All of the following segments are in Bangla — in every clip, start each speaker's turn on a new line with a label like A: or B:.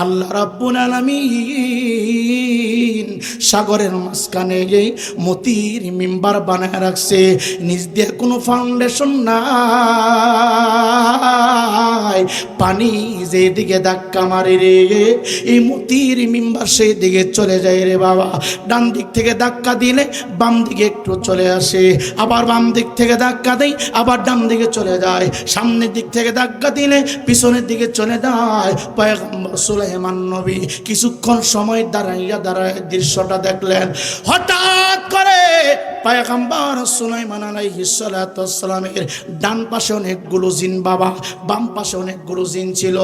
A: আল্লাহ রাব্বুল আলামিন সাগরের মাঝখানে এই মতির মিম্বার বানায় রাখছে, নিচ দিয়ে কোনো ফাউন্ডেশন নাই। পানি যেদিকে ধাক্কা মারে রে, এই মতির মিম্বার সেই দিকে চলে যায় রে বাবা। ডান দিক থেকে ধাক্কা দিলে বাম দিকে একটু চলে আসে, আবার বাম দিক থেকে ধাক্কা দেয় আবার ডান দিকে চলে যায়, সামনের দিক থেকে ধাক্কা দিলে পিছনের দিকে চলে যায়। পয়গম্বর সুলাইমান নবী কিছুক্ষণ সময় দাঁড়াইয়া দৃশ্যটা দেখলেন। হঠাৎ করে পয়গম্বর সুলাইমান আলাইহিস সালাতু ওয়াস সালামের ডান পাশে অনেকগুলো জিন বাবা, বাম পাশে অনেকগুলো জিন ছিল।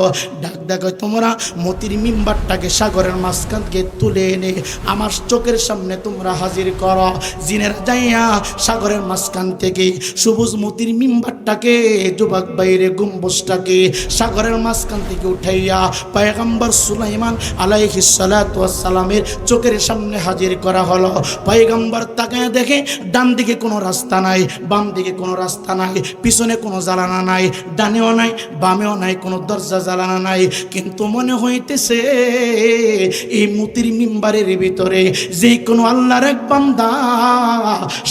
A: ডাক দেখো, তোমরা মতির মিম্বারটাকে সাগরের মাঝখান থেকে তুলে এনে আমার চোখের সামনে তোমরা হাজির করো। জিনের যাইয়া সাগরের মাঝখান থেকে সবুজ মতির মিম্বারটাকে, যুবক বাইরে গম্বুজটাকে সাগরের মাঝখান থেকে উঠাইয়া পয়গম্বর সুলাইমান আলাইহিস সালাতু ওয়াস সালামের চোখের সামনে হাজির করা হলো। পয়গম্বর তাকায় দেখে ডান দিকে কোনো রাস্তা নাই, বাম দিকে কোনো রাস্তা নাই, পিছনে কোনো জানালা নাই, ডানেও নাই বামেও নাই, কোনো দরজা জানালা নাই। কিন্তু মনে হইতেছে এই মতির মিম্বারের ভিতরে যে কোনো আল্লাহর এক বান্দা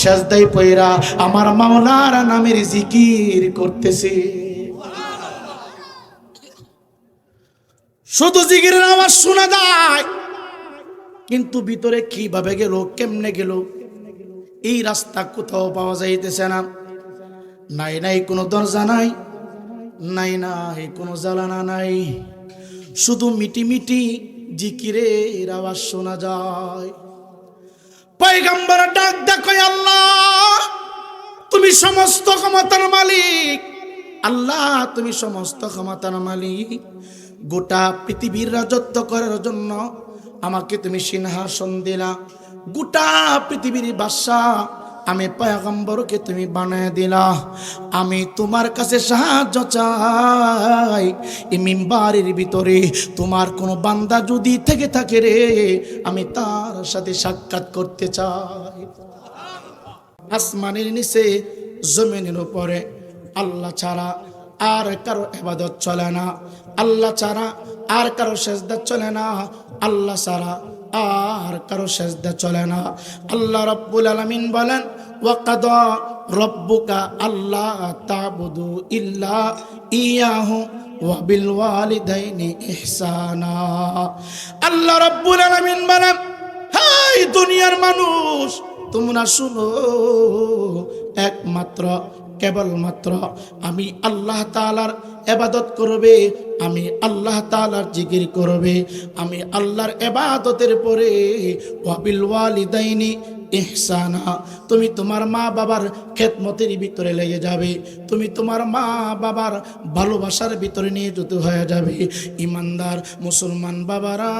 A: সেজদায় পয়রা আমার মাওলার নামের জিকির করতেছে। শুধু জিকিরের আওয়াজ শোনা যায়, কিন্তু ভিতরে কিভাবে গেল, কেমনে গেল, এই রাস্তা কোথাও পাওয়া যাইতেছে না। নাই নাই কোনো দরজা নাই, নাই নাই কোনো জানালা নাই, শুধু মিটি মিটি জিকিরের আওয়াজ শোনা যায়। পয়গম্বর ডাক দেখো, আল্লাহ তুমি সমস্ত ক্ষমতার মালিক, আল্লাহ তুমি সমস্ত ক্ষমতার মালিক। গোটা পৃথিবীর রাজত্ব করার জন্য আমাকে তুমি সিংহাসন দিলা, গোটা পৃথিবীর বাদশা আমি পয়গম্বরকে তুমি বানায় দিলা। আমি তোমার কাছে সাহায্য চাই, এই মিম্বারের ভিতরে তোমার কোনো বান্দা যদি থেকে থাকে রে, আমি তার সাথে সাক্ষাৎ করতে চাই। আসমানের নিচে জমিনের উপরে আল্লাহ ছাড়া আর কারো ইবাদত চলে না, আল্লাহ ছাড়া আর কারো সেজদা চলে না, আল্লাহ ছাড়া আর কারো সেজদা চলে না। আল্লাহ রাব্বুল আলামিন বলেন, ওয়াকাদা রাব্বুকা আল্লা তা'বুদু ইল্লা ইয়াহু ওয়া বিল ওয়ালিদাইনি ইহসানা। আল্লাহ রাব্বুল আলামিন বলেন, হাই দুনিয়ার মানুষ তোমরা শুনো, একমাত্র কেবলমাত্র আমি আল্লাহ তাআলার ইবাদত করবে, আমি আল্লাহ তাআলার জিকির করবে। আমি আল্লাহর ইবাদতের পরে ওয়াবিল ওয়ালিদাইনি ইহসানা, তুমি তোমার মা বাবার খেদমতের ভিতরে লেগে যাবে, তুমি তোমার মা বাবার ভালোবাসার ভিতরে নিয়ে যেতে হয়ে যাবে। ইমানদার মুসলমান বাবারা,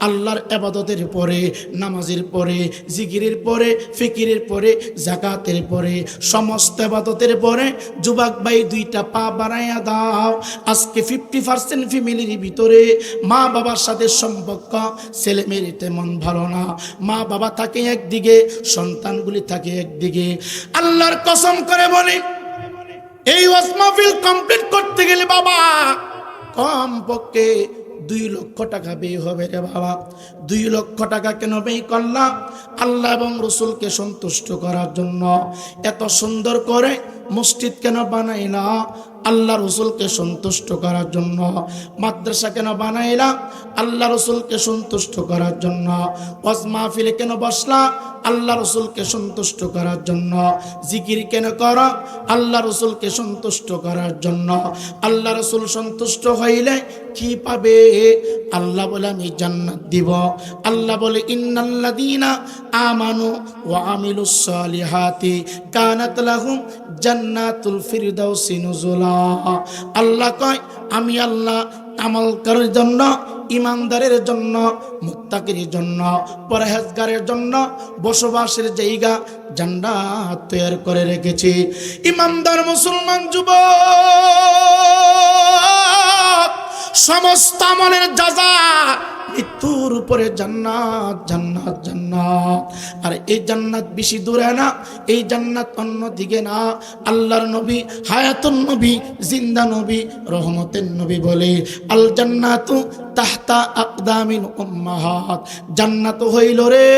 A: আল্লাহর ইবাদতের পরে, নামাজের পরে, জিকিরের পরে, ফিকিরের পরে, যাকাতের পরে, সমস্ত ইবাদতের পরে যুবক ভাই দুইটা পা বাড়াইয়া দাও। আজকে 50% ফ্যামিলির ভিতরে মা বাবার সাথে সম্পর্ক, ছেলে মেয়ের তেমন ভালো না। মা বাবা থাকে একদিকে, সন্তানগুলি থাকে একদিকে। আল্লাহর কসম করে বলি, এই ওয়াজ মাহফিল কমপ্লিট করতে গেলে বাবা কম পক্ষে 2 লক্ষ টাকা ব্যয় হবে রে বাবা। 2 লক্ষ টাকা কেন ব্যয় করলাম? আল্লাহ এবং রসুলকে সন্তুষ্ট করার জন্য। এত সুন্দর করে মসজিদ কেন বানাইলা? আল্লাহ রসুলকে সন্তুষ্ট করার জন্য। মাদ্রাসা কেন বানাইলা? আল্লাহ রসুলকে সন্তুষ্ট করার জন্য। ওয়াজ মাহফিলে কেন বসলা? আল্লাহ রসুলকে সন্তুষ্ট করার জন্য। জিকির কেন করা? আল্লাহ রসুলকে সন্তুষ্ট করার জন্য। আল্লাহ রসুল সন্তুষ্ট হইলে কি পাবে? আল্লাহ বলে আমি জান্নাত দিব। আল্লাহ বলে ইন্নাল্লাযীনা আমানু ওয়া আমিলুস সালিহাতি কানাত লাহুম জান্নাতুল ফিরদাউসি নুজুলা। আল্লাহ কয়, আমি আল্লাহ আমল করার জন্য, ইমানদারের জন্য, মুত্তাকির জন্য, পরহেজগারের জন্য বসবাসের জায়গা জান্নাত তৈরি করে রেখেছি। ইমানদার মুসলমান যুবক, সমস্ত আমলের যাজা মৃত্যুর উপরে জান্নাত জান্নাত জান্নাত। আর এই জান্নাত বেশি দূরে না, এই জান্নাত অন্য দিকে না। আল্লাহর নবী, হায়াতুন নবী, জিন্দা নবী, রহমতের নবী বলে, আল জান্নাতু তাহতা আকদামিল উম্মাহাত। জান্নাত হইল রে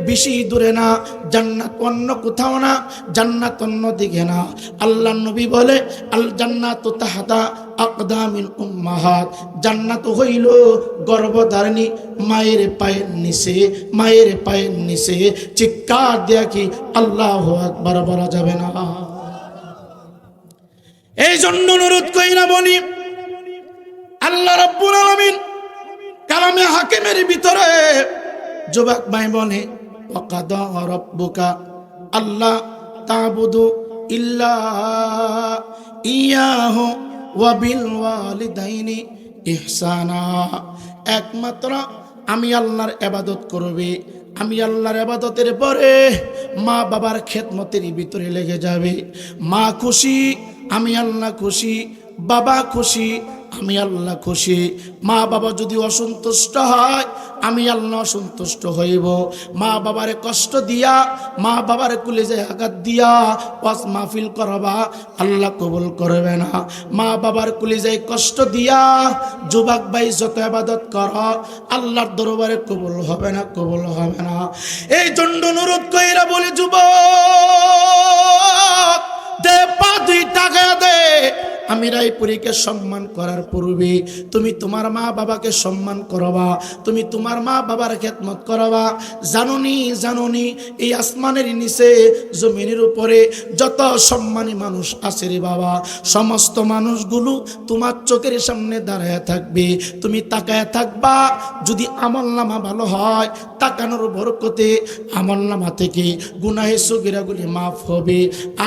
A: বেশি দূরে না, জান্নাত অন্য কোথাও না, জান্নাত অন্য দিকে না। আল্লাহর নবী বলে, আল জান্নাতু তাহতা আকদামিল উম্মাহাত। জান্নাত হইল গর্ভধারিণী মায়ের পায়ের নিচে, মায়ের পায়ের নিচে। চিৎকার দিয়া কি আল্লাহু আকবার বলা যাবে না? এই জন্য অনুরোধ কইরা বলি, আল্লাহ রাব্বুল আলামিন কালামে হাকিমের ভিতরে যুবক ভাই বলে, ওয়াকাদা রাব্বুকা আল্লাহ তা'বুদু ইল্লা ইয়াহু ওয়া বিল ওয়ালিদাইনি ইহসানা। একমাত্র আমি আল্লাহর ইবাদত করবে। আমি আল্লাহর ইবাদতের পরে মা বাবার খেদমতের ভিতরে লেগে যাবে। মা খুশি, আমি আল্লাহ খুশি, বাবা খুশি, আমি আল্লাহ খুশি। মা বাবা যদি অসন্তুষ্ট হয়, আমি আল্লাহ অসন্তুষ্ট হইব। মা বাবারে কষ্ট দিয়া, মা বাবার কলিজায় আঘাত দিয়া ওয়াজ মাহফিল করবা, আল্লাহ কবুল করবে না। মা বাবার কলিজায় কষ্ট দিয়া যুবক ভাই যত ইবাদত কর, আল্লাহর দরবারে কবুল হবে না, কবুল হবে না। এই জন্য অনুরোধ কইরা বলি, যুবক দে পা দুই টাকা দে। আমি রায়পুরীকে সম্মান করার পূর্বে তুমি তোমার মা বাবাকে সম্মান করবা, তুমি তোমার মা বাবার খেদমত করবা। জানুনি জানুনি এই আসমানের নিচে জমিনের উপরে যত সম্মানী মানুষ আছে রে বাবা, সমস্ত মানুষগুলো তোমার চোখের সামনে দাঁড়ায় থাকবে, তুমি তাকায় থাকবা। যদি আমলনামা ভালো হয়, তাকানোর বরকতে আমলনামা থেকে গুনাহে সগীরাগুলি মাফ হবে।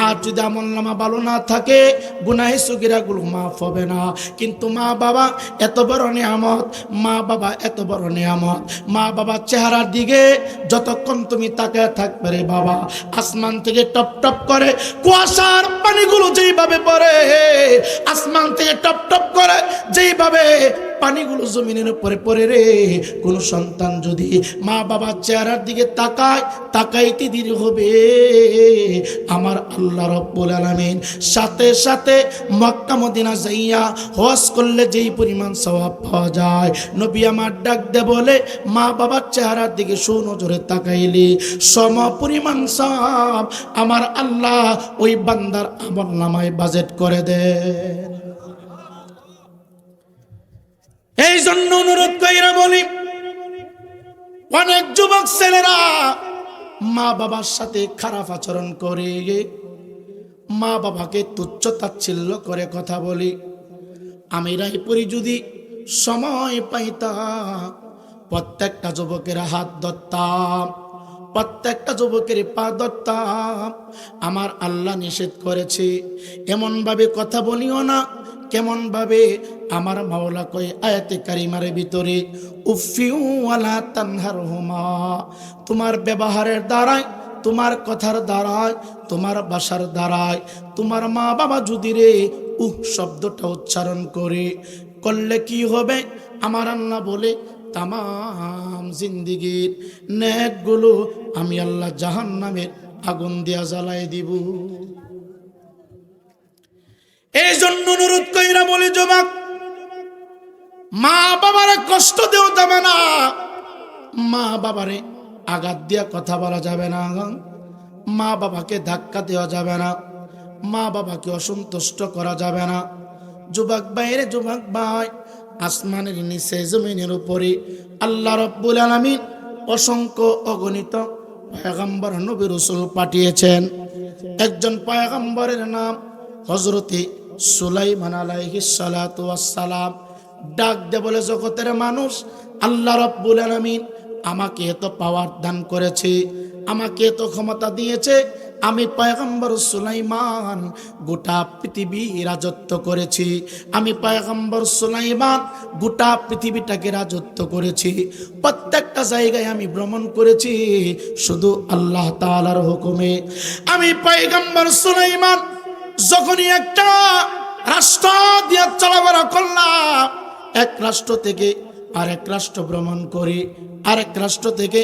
A: আর যদি আমলনামা ভালো না থাকে, গুনাহে সগীরাগুলো মাফ হবে না। কিন্তু মা বাবা এত বড় নিয়ামত, মা বাবা এত বড় নিয়ামত। মা বাবার চেহারার দিকে যতক্ষণ তুমি তাকায় থাকবে রে বাবা, আসমান থেকে টপ টপ করে কুয়াশার পানিগুলো যেইভাবে পড়ে, আসমান থেকে টপ টপ করে যেইভাবে পানিগুলো জমিনের উপরে পড়ে রে, কোন সন্তান যদি মা বাবার চেহারার দিকে তাকায়, তাকাইতে দেরি হবে, আমার আল্লাহ রাব্বুল আলামিন সাথে সাথে মক্কা মদিনা যাইয়া হজ করলে যেই পরিমাণ সওয়াব পাওয়া যায়, নবী আমার ডাক দে বলে, মা বাবার চেহারার দিকে সুনজরে তাকাইলে সম পরিমাণ সওয়াব আমার আল্লাহ ওই বান্দার আমলনামায় বাজেট করে দেয়। এই জন্য অনুরোধ কইরা বলি, অনেক যুবক ছেলেরা মা বাবার সাথে খারাপ আচরণ করে, মা বাবাকে তুচ্ছ তাচ্ছিল্য করে কথা বলি। আমি রায়পুরি যদি সময় পাইতাম, প্রত্যেকটা যুবকের হাত ধরতাম, প্রত্যেকটা যুবকের পা ধরতাম। আমার আল্লাহ নিষেধ করেছে এমনভাবে কথা বলিও না। কেমন ভাবে? আমার মাওলা কই আয়াতে কারিমার ভিতরে, উফিউ ওয়ালা তানহারহুমা। তোমার ব্যবহারের দ্বারায়, তোমার কথার দ্বারায়, তোমার ভাষার দ্বারায় তোমার মা বাবা যদি রে শব্দটা উচ্চারণ করে করলে কি হবে? আমার আল্লাহ বলে, তামাম জিন্দিগির নেকগুলো আমি আল্লাহ জাহান্নামের আগুন দিয়া জ্বালাই দিব। এই জন্য অনুরোধ কইরা বলি, যুবক মা বাবারে কষ্ট দেও যাবে না, মা বাবারে আঘাত দিয়া কথা বলা যাবে না, মা বাবাকে ধাক্কা দেওয়া যাবে না, মা বাবাকে অসন্তুষ্ট করা যাবে না। যুবক ভাইরে, যুবক ভাই, আসমানের নিচে জমিনের উপরে আল্লাহ রাব্বুল আলামিন অসংখ্য অগণিত পয়গম্বর নবী রাসূল পাঠিয়েছেন। একজন পয়গম্বরের নাম হযরতে সুলাইমান আলাইহিস সালাতু ওয়াস সালাম। ডাক দে বলে, জগতের মানুষ, আল্লাহ রাব্বুল আলামিন আমাকে এত পাওয়ার দান করেছে, আমাকে এত ক্ষমতা দিয়েছে, আমি পয়গম্বর সুলাইমান গোটা পৃথিবী রাজত্ব করেছি। আমি পয়গম্বর সুলাইমান গোটা পৃথিবীটাকে রাজত্ব করেছি। প্রত্যেকটা জায়গায় আমি ভ্রমণ করেছি শুধু আল্লাহ তাআলার হুকুমে। আমি পয়গম্বর সুলাইমান যখনই একটা রাষ্ট্র দিয়ে চলাফেরা করলাম, এক রাষ্ট্র থেকে আরেক রাষ্ট্র ভ্রমণ করি, আরেক রাষ্ট্র থেকে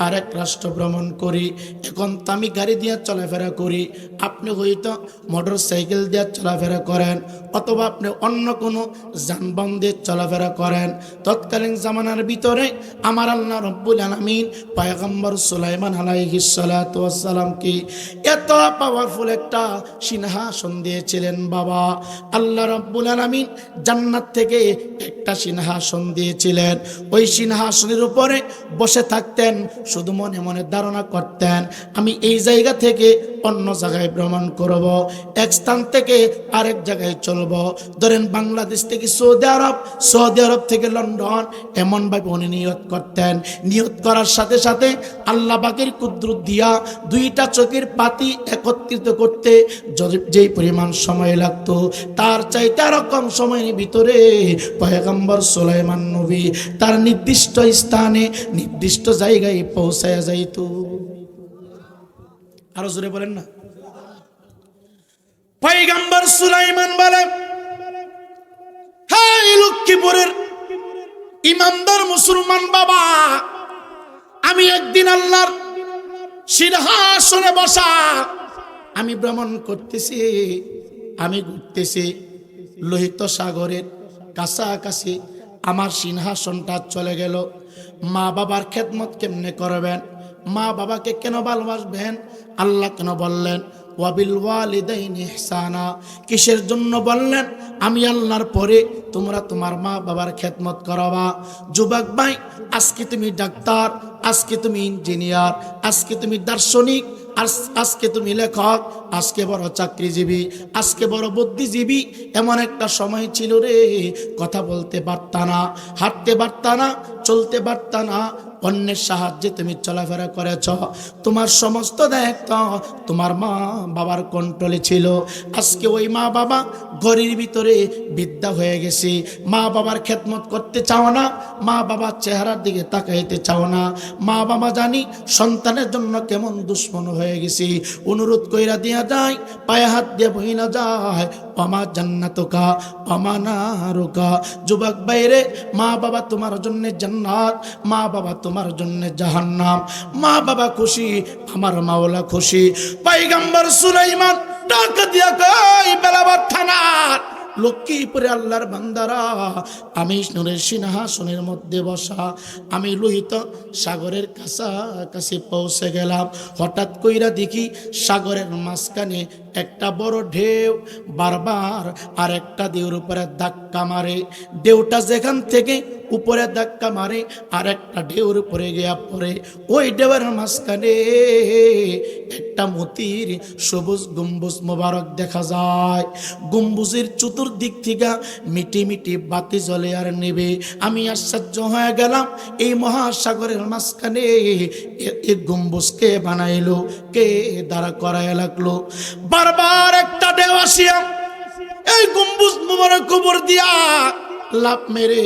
A: আরেক রাষ্ট্র ভ্রমণ করি। এখন তো আমি গাড়ি দিয়ে চলাফেরা করি, আপনি হয়তো মোটর সাইকেল দিয়ে চলাফেরা করেন, অথবা আপনি অন্য কোনো যানবাহন দিয়ে চলাফেরা করেন। তৎকালীন জামানার ভিতরে আমার আল্লাহ রব্বুল আলামিন পয়গম্বর সুলাইমান আলাইহিস সালাতু ওয়াস সালামকে এত পাওয়ারফুল একটা সিংহাসন দিয়েছিলেন বাবা। আল্লাহ রব্বুল আলামিন জান্নাত থেকে একটা সিংহাসন দিয়েছিলেন। ওই সিংহাসনের উপরে বসে থাকতেন, শুধু মনে মনে ধারণা করতেন আমি এই জায়গা থেকে অন্য জায়গায় ভ্রমণ করব, এক স্থান থেকে আরেক জায়গায় চলব। ধরেন বাংলাদেশ থেকে সৌদি আরব, সৌদি আরব থেকে লন্ডন, এমনভাবে উনি নিয়ত করতেন। নিয়ত করার সাথে সাথে আল্লাহ পাকের কুদরত দিয়া দুইটা চোখের পাতি একত্রিত করতে যেই পরিমাণ সময় লাগতো, তার চাইতে আরো কম সময়ের ভিতরে পয়গম্বর সুলাইমান নবী তার নির্দিষ্ট স্থানে নির্দিষ্ট জায়গায় পৌঁছায়া যাইত। আরো জোরে বলেন না। পয়গম্বর সুলাইমান বলেন, হাই লক্ষ্মীপুরের ইমানদার মুসলমান বাবা, আমি একদিন আল্লাহর সিংহাসনে বসা আমি ভ্রমণ করতেছি, আমি ঘুরতেছি, লোহিত সাগরের কাছাকাছি আমার সিংহাসনটা চলে গেল। মা বাবার খেদমত কেমনে করবেন, মা বাবাকে কেন ভালোবাসবেন, আল্লাহ কেন বললেন ওয়াবিল ওয়ালিদাইনি ইহসানা? কিসের জন্য বললেন? আমি আল্লাহর পরে তোমরা তোমার মা বাবার খেদমত করবা। যুবক ভাই, আজকে তুমি ডাক্তার, আজকে তুমি ইঞ্জিনিয়ার, আজকে তুমি দার্শনিক, আজকে তুমি লেখক, আজকে বড় চাকরিজীবী, আজকে বড় বুদ্ধিজীবী। এমন একটা সময় ছিল রে, কথা বলতে পারতা না, হাঁটতে পারতা না, চলতে পারতা না, অন্যের সাহায্যে তুমি চলাফেরা করেছ। তোমার সমস্ত দায়িত্ব তোমার মা বাবার কন্ট্রোলে ছিল। আজকে ওই মা বাবা ঘরের ভিতরে বিদ্যা হয়ে গেছে, মা বাবার খেদমত করতে চাও না, মা বাবার চেহারার দিকে তাকাইতে চাও না। মা বাবা জানি সন্তানের জন্য কেমন দুশ্মন হয়ে গেছি, অনুরোধ কইরা দিয়া যায়, পায়ে হাত দিয়ে বহিনা যায়, অমা জান্নাতুকা অমা নারুকা। যুবক বাইরে, মা বাবা তোমার জন্য জান্নাত, মা বাবা তোমার জন্য জাহান্নাম। মা বাবা খুশি, আমার মাওলা খুশি। পয়গম্বর সুলাইমান ডাক দিয়া কই, বেলাবার থানার লক্ষ্মীপুরে আল্লাহর বান্দারা, আমি নূরের সিংহাসনের মধ্যে বসা, আমি লোহিত সাগরের কাছাকাছি পৌঁছে গেলাম। হঠাৎ কইরা দেখি সাগরের মাঝখানে একটা বড় ঢেউ বারবার আর একটা ঢেউর উপরে ধাক্কা মারে। ঢেউটা যেখান থেকে উপরে ধাক্কা মারে আর একটা ঢেউর উপরে গিয়া পড়ে। ওই ঢেউয়ের মাঝখানে একটা মতির সবুজ গম্বুজ মোবারক দেখা যায়। গম্বুজের চতুর্দিক থেকে মিটি মিটি বাতি জ্বলে আর নেবে। আমি আশ্চর্য হয়ে গেলাম, এই মহাসাগরের মাঝখানে এই গম্বুজকে বানাইলো কে, দাঁড়া করায় লাগলো। বারবার একটা ঢেউ আসিয়া এই গম্বুজ মোবারক উপর দিয়া লাফ মেরে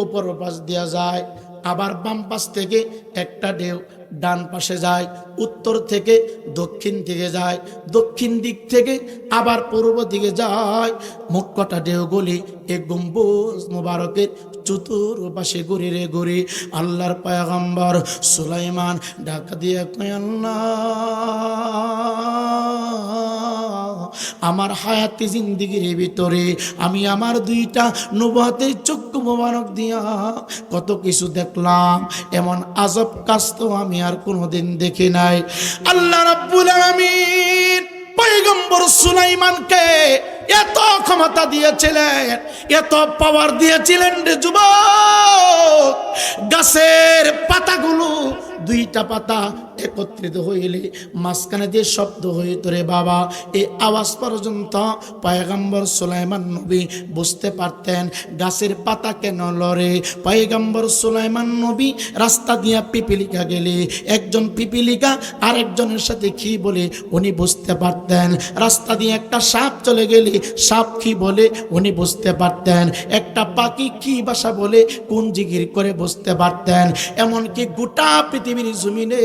A: উপর পাশ দিয়া যায়, আবার বাম পাশ থেকে একটা ঢেউ ডান পাশে যায়, উত্তর থেকে দক্ষিণ দিকে যায়, দক্ষিণ দিক থেকে আবার পূর্ব দিকে যায়। মোট কটা ঢেউগুলি এই গম্বুজ মোবারকের চতুর্পাশে ঘুরে রে ঘুরে। আল্লাহর পয়গম্বর সুলাইমান ডাক দিয়ে কয়, আল্লাহ আমার হায়াতি জিন্দিগির ভিতরে আমি আমার দুইটা নবুয়তের চক্ষু মোবারক দিয়া কত কিছু দেখলাম, এমন আজব কাজ তো আমি আর কোনোদিন দেখি নাই। আল্লাহ রাব্বুল আলামিন পয়গম্বর সুলাইমানকে এত ক্ষমতা দিয়েছিলেন, এত পাওয়ার দিয়েছিলেন রে যুবক, গাছের পাতাগুলো দুইটা পাতা একত্রিত হইলে মাঝখানে দিয়ে শব্দ হইত রে বাবা, এই আওয়াজ পর্যন্ত পয়গম্বর সুলাইমান নবী বুঝতে পারতেন গাছের পাতা কেন লড়ে। পয়গম্বর সুলাইমান নবী রাস্তা দিয়া পিপিলিকা গেলে একজন পিপিলিকা আরেকজনের সাথে কি বলে উনি বুঝতে পারতেন। রাস্তা দিয়ে একটা সাপ চলে গেলে সাপ কি বলে উনি বুঝতে পারতেন। একটা পাখি কি ভাষা বলে কোন জিগির করে বুঝতে পারতেন। এমনকি গোটা পৃথিবীর জমিনে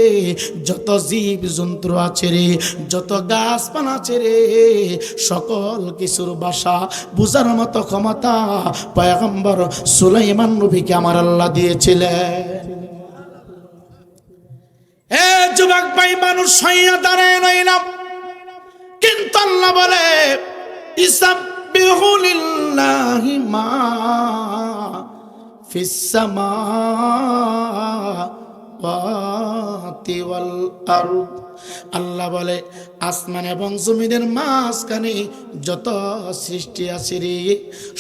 A: যত জীব জন্তু আছে রে, যত গাছপালা আছে রে, সকল কিছুর ভাষা বুঝার মতো ক্ষমতা পয়গম্বর সুলাইমান নবীকে আমার আল্লাহ দিয়েছিলেন। এ যুবক ভাই, মানুষ হইয়া দাঁড়ায় রইলাম, কিন্তু আল্লাহ বলে ইসাব্বিহু লিল্লাহি মা ফিস সামাওয়াতি ওয়াল আরদ। আল্লাহ বলে আসমান এবং জমিনের মাঝখানে যত সৃষ্টি আছে রে,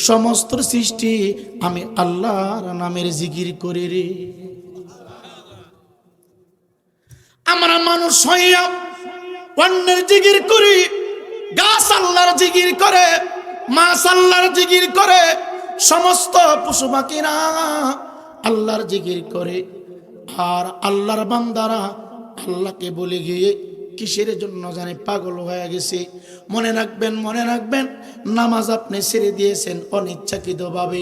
A: সমস্ত সৃষ্টি আমি আল্লাহর নামের জিকির করি রে। আমরা মানুষ হইয়া অন্যের জিকির করি, গাছ আল্লাহর জিকির করে, মাছ আল্লাহর জিকির করে, সমস্ত পশু পাখিরা আল্লাহর জিকির করে, আর আল্লাহর বান্দারা আল্লাহকে বলে গিয়ে কিসের জন্য জানে পাগল হয়ে গেছে। মনে রাখবেন, মনে রাখবেন, নামাজ আপনি ছেড়ে দিয়েছেন অনিচ্ছাকৃতভাবে,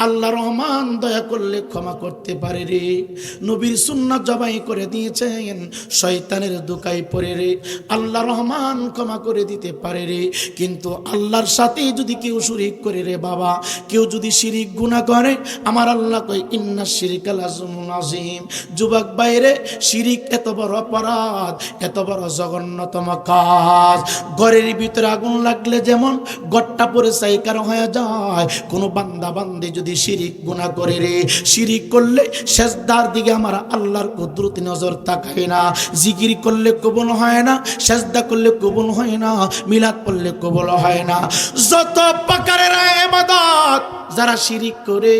A: আল্লাহ রহমান দয়া করলে ক্ষমা করতে পারে রে। নবীর সুন্নাত জবাই করে দিয়েছেন, শয়তানের দোকায় পড়ে রে, আল্লাহ রহমান ক্ষমা করে দিতে পারে রে। কিন্তু আল্লাহর সাথে যদি কেউ শিরিক করে রে বাবা, কেউ যদি শিরিক গুনাহ করে, আমার আল্লাহ কয় ইন্না শিরকা লাযুলমুন আযীম। যুবক বাইরে, শিরিক এত বড় অপরাধ, এত বড় জঘন্যতম কাজ। ঘরের ভিতরে আগুন লাগলে যেমন ঘরটা পরে ছাইকার হয়ে যায়, কোন বান্দা বান্দি যদি শিরিক গুনাহ করে রে, শিরিক করলে সেজদার দিকে আমার আল্লাহর কুদরতি নজর তাকায় না, জিকির করলে কবুল হয় না, সেজদা করলে কবুল হয় না, মিলাদ পড়লে কবুল হয় না। যত প্রকারের ইবাদত যারা শিরিক করে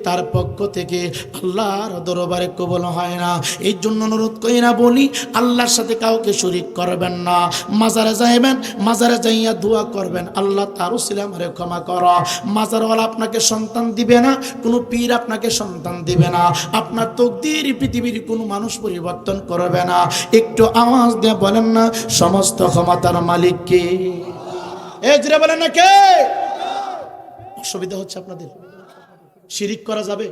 A: তার পক্ষ থেকে আল্লাহর দরবারে কবুল হয় না। এই জন্য অনুরোধ করি না বলি, আল্লাহর সাথে কাউকে শরীক করবেন না। মাজারে যাইবেন, মাজারে যাইয়া দোয়া করবেন, আল্লাহ তার উসিলা আমারে ক্ষমা করো। মাজারওয়ালা আপনাকে সন্তান দিবে না, কোনো পীর আপনাকে সন্তান দিবে না, আপনার তকদির পৃথিবীর কোনো মানুষ পরিবর্তন করবে না। একটু আওয়াজ দিয়ে বলেন না, সমস্ত ক্ষমতার মালিক কে? এই জোরে বলেন না কে? অসুবিধা হচ্ছে আপনাদের? শিরিক করা যাবে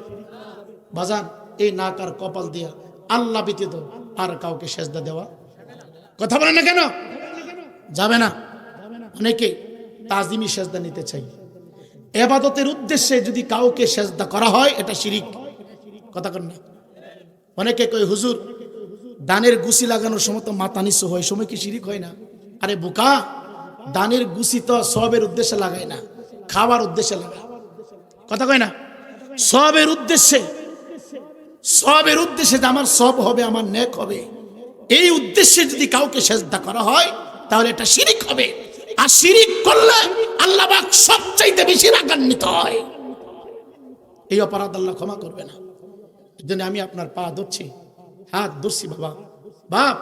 A: বাজান? এই নাক আর কপাল দিয়া আল্লাহ ব্যতীত আর কাউকে সেজদা দেওয়া, কথা বলেন না কেন? যাবে না। অনেকে তাজিমি সেজদা নিতে চাই, ইবাদতের উদ্দেশ্যে যদি কাউকে সেজদা করা হয় এটা শিরিক, কথা কন না। অনেকে কয় হুজুর দানের গুছি লাগানোর সময় তো মাথা নিচু হয়, সময় কি শিরিক হয় না? আরে বোকা, দানের গুছি তো সবের উদ্দেশ্যে লাগায় না, খাওয়ার উদ্দেশ্যে লাগায়, কথা কয় না? সবের উদ্দেশ্যে, সবের উদ্দেশ্যে যে আমার সব হবে, আমার নেক হবে, এই উদ্দেশ্যে যদি কাউকে সেজদা করা হয় তাহলে এটা শিরিক হবে। আর শিরিক করলে আল্লাহ পাক সবচাইতে বেশি রাগান্বিত হয়। এই অপরাধ আল্লাহ ক্ষমা করবে না। এর জন্য আমি আপনার পা ধরছি, হাত ধরছি, বাবা, বাপ,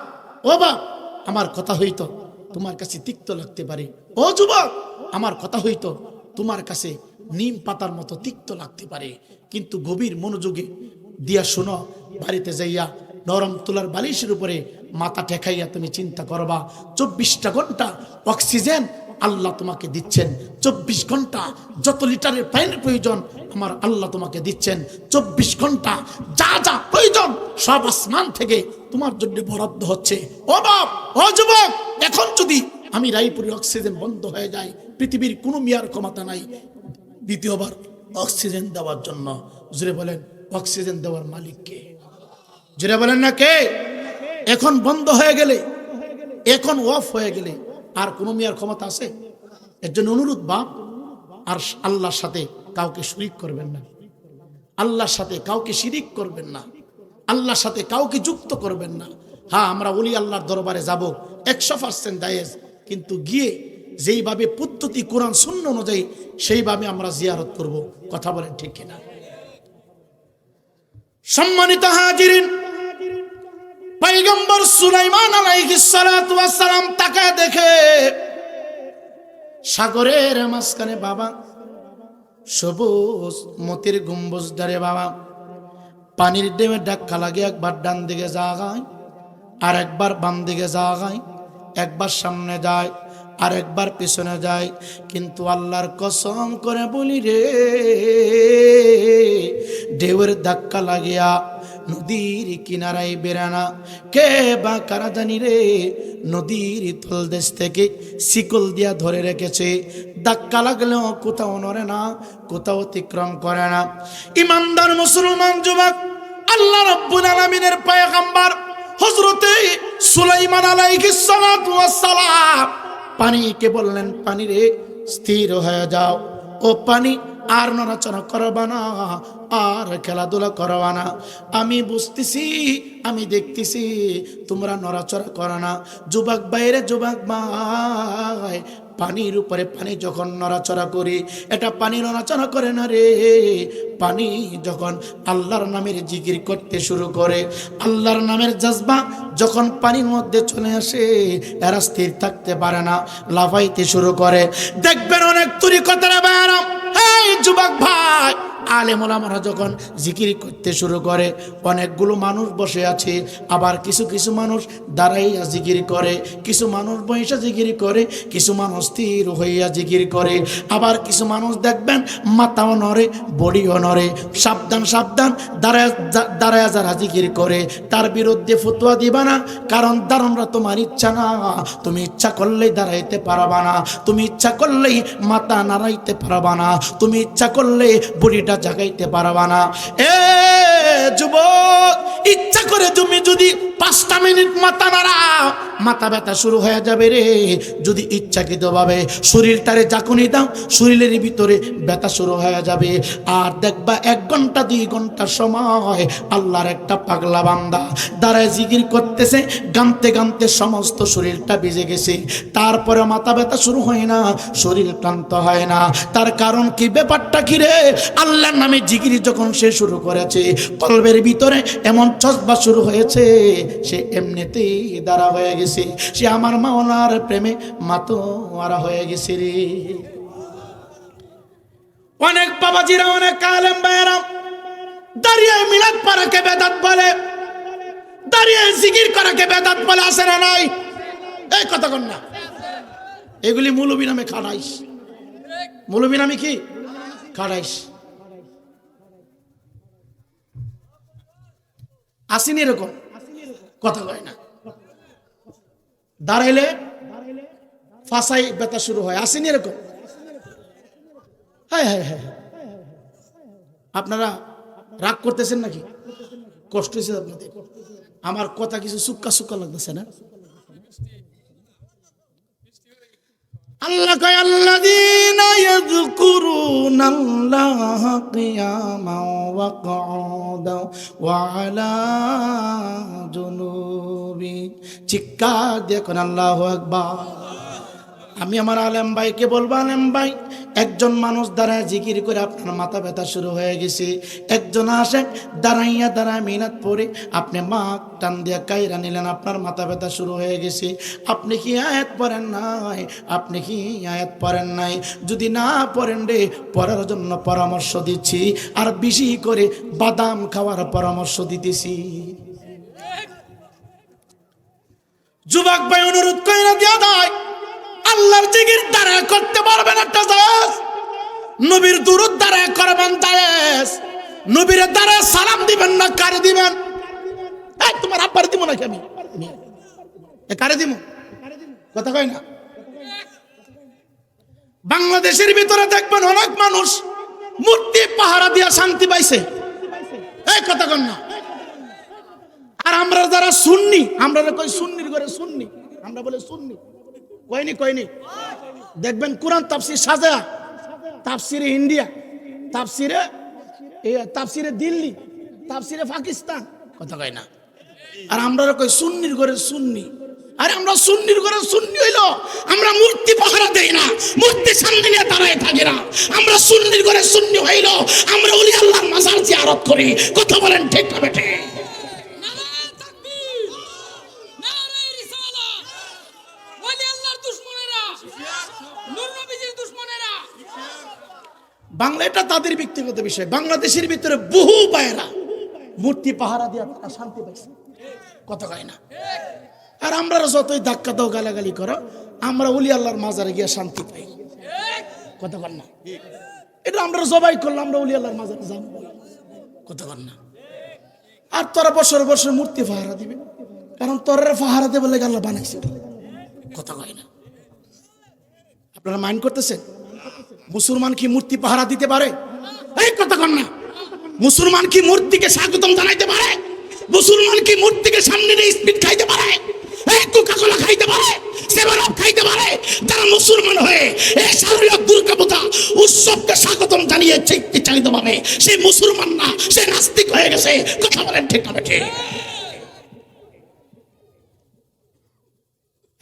A: ও বাপ, আমার কথা হইতো তোমার কাছে তিক্ত লাগতে পারে, ও যুবক আমার কথা হইতো তোমার কাছে নিম পাতার মতো তিক্ত লাগতে পারে, কিন্তু গভীর মনোযোগে দিয়া শোনো, বাড়িতে যাইয়া নরম তুলার বালিশের উপরে মাথা ঠেকাইয়া তুমি চিন্তা করবা, 24টা ঘন্টা অক্সিজেন আল্লাহ তোমাকে দিচ্ছেন, 24 ঘন্টা যত লিটারের পানির প্রয়োজন আমার আল্লাহ তোমাকে দিচ্ছেন, 24 ঘন্টা যা যা প্রয়োজন সব আসমান থেকে তোমার জন্য বরাদ্দ হচ্ছে। ও বাপ, ও যুবক, এখন যদি আমি রায়পুরের অক্সিজেন বন্ধ হয়ে যায়, পৃথিবীর কোনো মিয়ার ক্ষমতা নাই দ্বিতীয়বার অক্সিজেন দেওয়ার জন্য। জুড়ে বলেন অক্সিজেন দেওয়ার মালিক কে? জুড়ে বলেন না কে? এখন বন্ধ হয়ে গেলে, এখন অফ হয়ে গেলে আর কোনো মিয়ার ক্ষমতা আছে? এর জন্য অনুরোধ, বাপ, আর আল্লাহর সাথে কাউকে শরীক করবেন না, আল্লাহর সাথে কাউকে শিরিক করবেন না, আল্লাহর সাথে কাউকে যুক্ত করবেন না। হ্যাঁ, আমরা ওলি আল্লাহর দরবারে যাব 100% জায়েজ, কিন্তু গিয়ে যেইভাবে পদ্ধতি কোরআন সুন্নাহ অনুযায়ী সেইভাবে আমরা জিয়ারত করব, কথা বলেন ঠিক কিনা? সম্মানিত হাজিরিন, পয়গম্বর সুলাইমান আলাইহিস সালাতু ওয়াস সালাম তাকায় দেখে সাগরের মাঝখানে বাবা সবুজ মতির গম্বুজ ধরে বাবা, পানির ডেমে ধাক্কা লাগে, একবার ডান দিকে জাগায় আর একবার বাম দিকে জাগায়, একবার সামনে যায় আর একবার পিছনে যায়। কিন্তু আল্লাহর কসম করে বলি রে, ঢেউয়ের ধাক্কা লাগিয়া নদীর কিনারায় বেড়ানা। কে বা কারা জানি রে নদীর তলদেশ থেকে শিকল দিয়া ধরে রেখেছে, ধাক্কা লাগলেও কোথাও নড়ে না, কোথাও অতিক্রম করে না। ইমানদার মুসলমান যুবক, আল্লাহ রাব্বুল আলামিনের পয়গম্বর হযরতে সুলাইমান আলাইহিস সালাতু ওয়াস সালাম পানিকে বললেন, পানি রে স্থির হয়ে যাও, ও পানি আর নড়াচড়া করবা না, আর খেলাধুলা করবা না। আমি বুঝতেছি, আমি দেখতেছি তোমরা নড়াচড়া করো না। যুবক বাইরে, যুবক ভাই, পানির উপরে পানি যখন নড়াচড়া করি, এটা পানি নড়াচড়া করে না রে। পানি যখন আল্লাহর নামের জিকির করতে শুরু করে, আল্লাহর নামের জজবা যখন পানির মধ্যে চলে আসে, এরা স্থির থাকতে পারে না, লাফাইতে শুরু করে। দেখবেন অনেক তরিকতের বাইরে যুবক ভাই, আলেম ওলামারা যখন জিকির করতে শুরু করে, অনেকগুলো মানুষ বসে আছে, আবার কিছু কিছু মানুষ দাঁড়াইয়া জিকির করে, কিছু মানুষ বসে জিকির করে, কিছু মানুষ স্থির হইয়া জিকির করে, আবার কিছু মানুষ দেখবেন মাথাও নড়ে, বডিও নড়ে। সাবধান সাবধান, দাঁড়ায়া যারা জিকির করে তার বিরুদ্ধে ফতোয়া দিবা না, কারণ দাঁড়ানোটা তোমার ইচ্ছা না। তুমি ইচ্ছা করলেই দাঁড়াইতে পারবা না, তুমি ইচ্ছা করলেই মাথা নাড়াইতে পারবা না, তুমি ইচ্ছা করলে বডিটা জাগাইতে পারবা না। এ যুবক, ইচ্ছা করে তুমি যদি 5টা মিনিট মাথা নাড়াও, মাথা ব্যথা শুরু হয়ে যাবে রে। যদি ইচ্ছাকৃতভাবে শরীরটারে জাকুনি দাও, শরীরের ভিতরে ব্যথা শুরু হয়ে যাবে। আর দেখবা 1 ঘন্টা 2 ঘন্টার সময় আল্লাহর একটা পাগলা বান্দা দাঁড়ায় জিকির করতেছে, গামতে গামতে সমস্ত শরীরটা ভিজে গেছে, তারপরে মাথা ব্যথা শুরু হয় না, শরীর ক্লান্ত হয় না। তার কারণ কি, ব্যাপারটা কি রে? আল্লাহর নামে জিকির যখন সে শুরু করেছে, কলবের ভিতরে এমন জজবা শুরু হয়েছে, সে এমনিতেই দাঁড়া হয়ে গেছে, সে আমার মাওলার প্রেমে মাতোয়ারা হয়ে গেছে রে। অনেক বাবাজিরা, অনেক আলেম ভাইয়েরা দাঁড়িয়ে মিলাদ পড়াকে বেদাত বলে, দাঁড়িয়ে জিকির করাকে বেদাত বলে, আছে না নাই? এই কথা কন না, এগুলি মৌলবী নামে খাড়াইস। মৌলবী নামে কি খাড়াইস? আসেনি এরকম কথা কয় না, দাঁড়াইলে ফাঁসাই ব্যথা শুরু হয়, আসেনি এরকম? হ্যাঁ হ্যাঁ হ্যাঁ, আপনারা রাগ করতেছেন নাকি? কষ্ট হয়েছে আপনাদের? আমার কথা কিছু সুক্কা সুক্কা লাগতেছে না? আল্লাহ কয়, আল্লাযীনা ইয়াযকুরুনাল্লাহা কিয়ামান ওয়া কুউদান ওয়া আলা জুনুবি। চিৎকার দিয়ে কোন আল্লাহু আকবার। আমি আমার আলেম ভাইকে বলবো, আলেম ভাই, একজন মানুষ দাঁড়ায় জিকির করে আপনার মাথা ব্যথা শুরু হয়ে গেছে, একজন আসে দাঁড়াইয়া দাঁড়ায় মিনাত পড়ে আপনি মাক টান দিয়া কাইরা নিলেন, আপনার মাথা ব্যথা শুরু হয়ে গেছে। আপনি কি আয়াত পড়েন নাই? আপনি কি আয়াত পড়েন নাই? যদি না পড়েন রে, পড়ার জন্য পরামর্শ দিচ্ছি, আর বেশি করে বাদাম খাওয়ার পরামর্শ দিতেছি। যুবক ভাই, অনুরোধ কইরা দিয়া দেয়, আল্লাহর জিকির দ্বারা করতে পারবেন একটা জায়েজ, নবীর দুরূদ দ্বারা করবেন জায়েজ। নবীর দ্বারা সালাম দিবেন না, কারে দিবেন? এই তোমার আব্বার দিব নাকি আমি? কারে দিব? কথা কয় না। বাংলাদেশের ভিতরে দেখবেন অনেক মানুষ মূর্তি পাহারা দিয়া শান্তি পাইছে, এই কথা কন না। আর আমরা যারা সুন্নি, আমরা কই সুন্নির ঘরে সুন্নি, আমরা বলে সুন্নি, কয়নি কয়নি। দেখবেন কোরআন তাফসির সাজা, তাফসিরে ইন্ডিয়া, তাফসিরে দিল্লি, তাফসিরে পাকিস্তান, কথা কয় না। আর আমরা কই সুন্নির ঘরে সুন্নি। আরে আমরা সুন্নির ঘরে সুন্নি হইলো, আমরা মূর্তি পাহারা দেই না, মূর্তি সামনে নিয়ে দাঁড়ায় থাকি না। আমরা সুন্নির ঘরে সুন্নি হইলো, আমরা ওলি আল্লাহর মাজার জিয়ারত করি। কথা বলেন ঠিক না বেঠে? বাংলা এটা তাদের ব্যক্তিগত বিষয়। বাংলাদেশের ভিতরে বহু পায়রা মূর্তি পাহারা দিয়া তারা শান্তি পাইছে, কথা কয় না। আর আমরা যতই ধাক্কা দাও, গালাগালি করো, আমরা ওলি আল্লাহর মাজারে গিয়া শান্তি পাই, কথা কন না। এটা আমরা জবাই করলাম, আমরা ওলি আল্লাহর মাজারে যাব, কথা কন না। আর তোরা বছর বছর মূর্তি পাহারা দিবে, কারণ তোরা পাহারা দেবে বলে আল্লাহ বানাইছে। কথা কয় না, আপনারা মাইন্ড করতেছেন? মুসলমান কি মূর্তি পাহারা দিতে পারে? এই কথা কন না। মুসলমান কি মূর্তিকে স্বাগতম জানাইতে পারে? মুসলমান কি মূর্তিকে সামনে দিয়ে স্পিড খাইতে পারে? এই কোকা-কোলা খাইতে পারে? সেভেন আপ খাইতে পারে? যারা মুসলমান হয়ে এই শারদীয় দুর্গা পূজা উৎসবকে স্বাগতম জানিয়েছে চালিত ভাবে, সে মুসলমান না, সে নাস্তিক হয়ে গেছে। কথা বলেন ঠিক না ঠিক?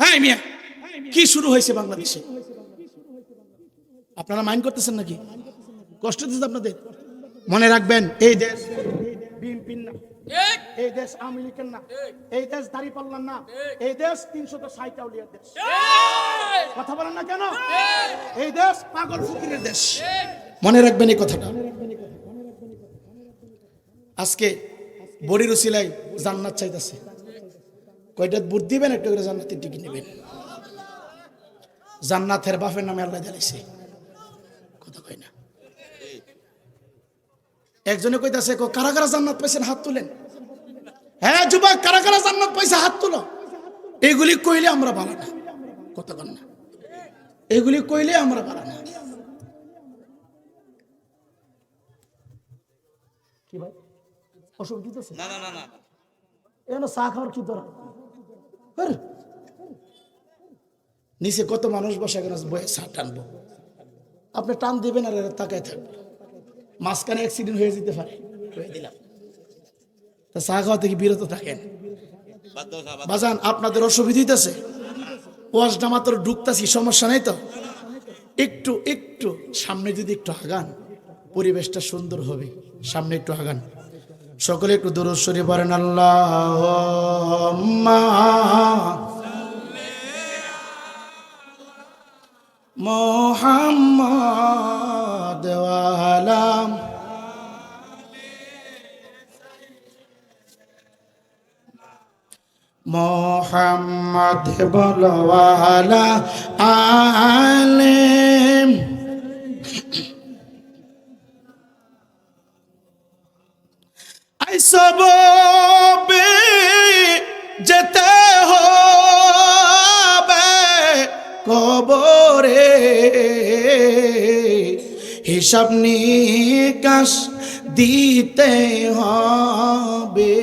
A: হ্যাঁ মিয়া, কি শুরু হয়েছে বাংলাদেশে? আপনারা মাইন্ড করতেছেন নাকি? কষ্ট দিচ্ছে আপনাদের? মনে রাখবেন, এই দেশ বিএনপির না, এই দেশ আওয়ামী লীগের না, এই দেশ দাঁড়িপাল্লার না, এই দেশ ৩৬০ আউলিয়ার দেশ। কথা বলেন না কেন? এই দেশ পাগল ফকিরের দেশ। মনে রাখবেন এই কথাটা। আজকে বড়ির উসিলায় জান্নাত চাইতেছে। কয়টা বুট দিবেন, একটা করে জান্নাতের টিকিট নেবেন। জান্নাতের বাপের নামে আল্লাহ জ্বালাইছে। কথা কয় না। একজনে কইতাছে, কারা কারা জান্নাত পাইছেন হাত তুলেন। হ্যাঁ যুবক, কারা কারা জান্নাত পাইছে হাত তুলো। এগুলি কইলে আমরা ভালো না। কথা কন না, এগুলি কইলে আমরা ভালো না। কি ভাই অসুবিধা আছে? না না না না, এনো চা খাওয়ার কি দরকার? নিচে কত মানুষ বসে, কেন বয়ে চা টানবো? আপনি টান দিবেন আর তাকায় থাকবেন। মাঝখানে অ্যাক্সিডেন্ট হয়ে যেতে পারে, দিলাম। তা চা খাওয়া থেকে বিরত থাকেন। বাজান, আপনাদের অসুবিধা হইতেছে? ওয়াজটা মাত্র ঢুকতাছি, সমস্যা নাই তো? একটু একটু সামনে যদি একটু আগান, পরিবেশটা সুন্দর হবে। সামনে একটু আগান। সকলে একটু দুরূদ শরীফ পড়েন। আল্লাহুম্মা মুহাম্মাদ ওয়া আলা মুহাম্মাদ বলো ওয়া আলা আলে। সবে যেতে হবে কবরে, হিসাব নিকাশ দিতে হবে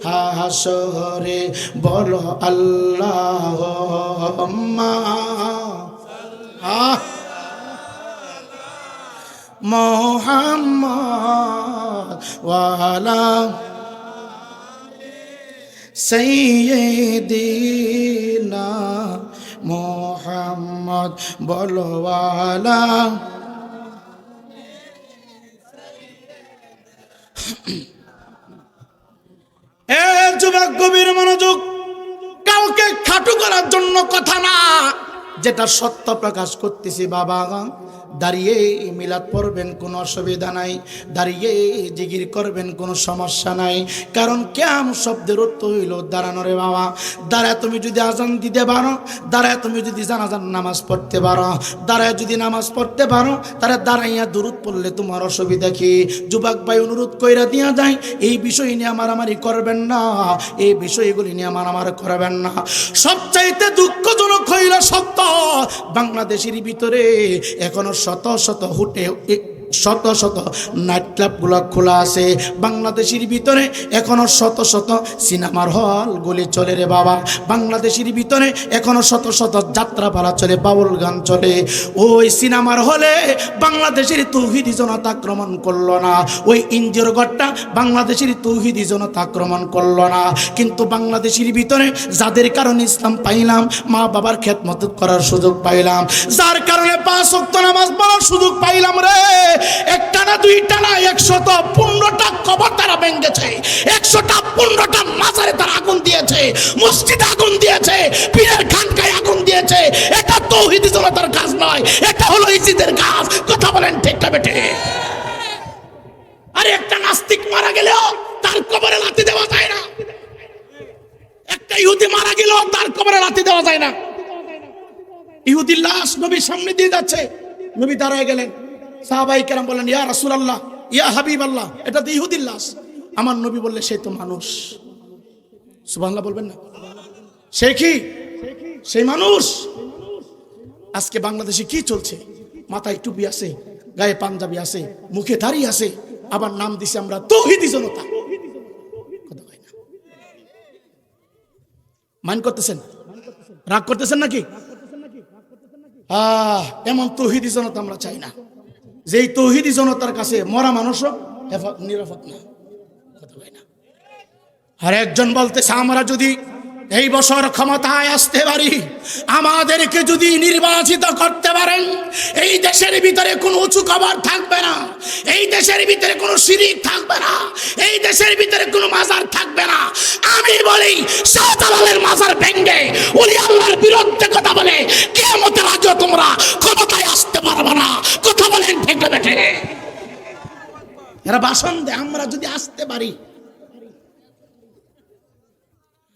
A: হাসরে। বলো আল্লাহুম্মা মুহাম্মাদ ওয়া আলা সাইয়্যিদিনা মুহাম্মদ। বলো আলা এ যুবক, গভীর মনোযোগ। কাউকে খাটু করার জন্য কথা না, যেটা সত্য প্রকাশ করতেছি। বাবা, দাঁড়িয়ে মিলাদ পড়বেন, কোনো অসুবিধা নাই। দাঁড়িয়ে জিকির করবেন, কোনো সমস্যা নাই। কারণ কিয়াম শব্দের অর্থ হইল দাঁড়ানো রে বাবা। দাঁড়ায় তুমি যদি আজান দিতে পারো, দাঁড়ায় তুমি যদি জানাজার নামাজ পড়তে পারো, দাঁড়ায় যদি নামাজ পড়তে পারো, তারা দাঁড়াইয়া দুরূদ পড়লে তোমার অসুবিধা কি? যুবক ভাই, অনুরোধ কইরা দিয়া যায়, এই বিষয় নিয়ে মারামারি করবেন না, এই বিষয়গুলি নিয়ে মারামারি করবেন না। সবচাইতে দুঃখজনক হইল সত্য, বাংলাদেশের ভিতরে এখনো শত শত হুটে শত শত নাইট ক্লাবগুলো খোলা আছে। বাংলাদেশের ভিতরে এখনো শত শত সিনেমার হলগুলি চলে রে বাবা। বাংলাদেশের ভিতরে এখনো শত শত যাত্রাপালা চলে, বাউল গান চলে। ওই সিনেমার হলে বাংলাদেশের তৌহিদি জনতা আক্রমণ করলো না, ওই ইন্দির গড়টা বাংলাদেশের তৌহিদি জনতা আক্রমণ করলো না। কিন্তু বাংলাদেশের ভিতরে যাদের কারণে ইসলাম পাইলাম, মা বাবার খেদমত করার সুযোগ পাইলাম, যার কারণে 5 ওয়াক্ত নামাজ পড়ার সুযোগ পাইলাম রে, একটা না দুইটা না 115টা কবর তারা ভেঙেছে, 115টা মাজারে তারা আগুন দিয়েছে, মসজিদে আগুন দিয়েছে, পীরের খানকায় আগুন দিয়েছে। এটা তৌহিদি জনতার কাজ নয়, এটা হলো ইজিদের কাজ। কথা বলেন ঠিক না বেটে? আরে একটা নাস্তিক মারা গেলেও তার কবরে লাথি দেওয়া যায় না, একটা ইহুদি মারা গেলেও তার কবরে লাথি দেওয়া যায় না। ইহুদির লাশ নবীর সামনে দিয়ে যাচ্ছে, নবী দাঁড়ায় গেলেন, সাহাবায়ে কেরাম বলেন, ইয়া রাসূলুল্লাহ, ইয়া হাবিবাল্লাহ, এটা তো ইহুদির লাশ। আমার নবী বললে সে তো মানুষ। সুবহানাল্লাহ বলবেন না? সে কি? সেই মানুষ। আজকে বাংলাদেশে কি চলছে? মাথায় টুপি আছে, গায়ে পাঞ্জাবি আছে, মুখে দাড়ি আছে, আবার নাম দিছে আমরা তৌহিদি জনতা। কথা হয় না? মাইন্ড করতেছেন? রাগ করতেছেন নাকি? এমন তৌহিদি জনতা আমরা চাই না, যেই তৌহিদি জনতার কাছে মরা মানুষও নিরাপদ না। কথা হয় না? আর একজন বলতেছে আমরা যদি এই বছর ক্ষমতায় আসতে পারি, আমাদেরকে যদি নির্বাচিত করতে পারেন, এই দেশের ভিতরে কোনো উঁচু কবর থাকবে না, এই দেশের ভিতরে কোনো শিরিক থাকবে না, এই দেশের ভিতরে কোনো মাজার থাকবে না। আমি বলি শাহজালালের মাজার ভেঙে ওলি আল্লাহর বিরুদ্ধে কথা বলে কিয়ামতের আগে তোমরা ক্ষমতায় আসতে পারবে না। কথা বলেন ঠিক না বেঠে? এরা ভাষণ দেয় আমরা যদি আসতে পারি।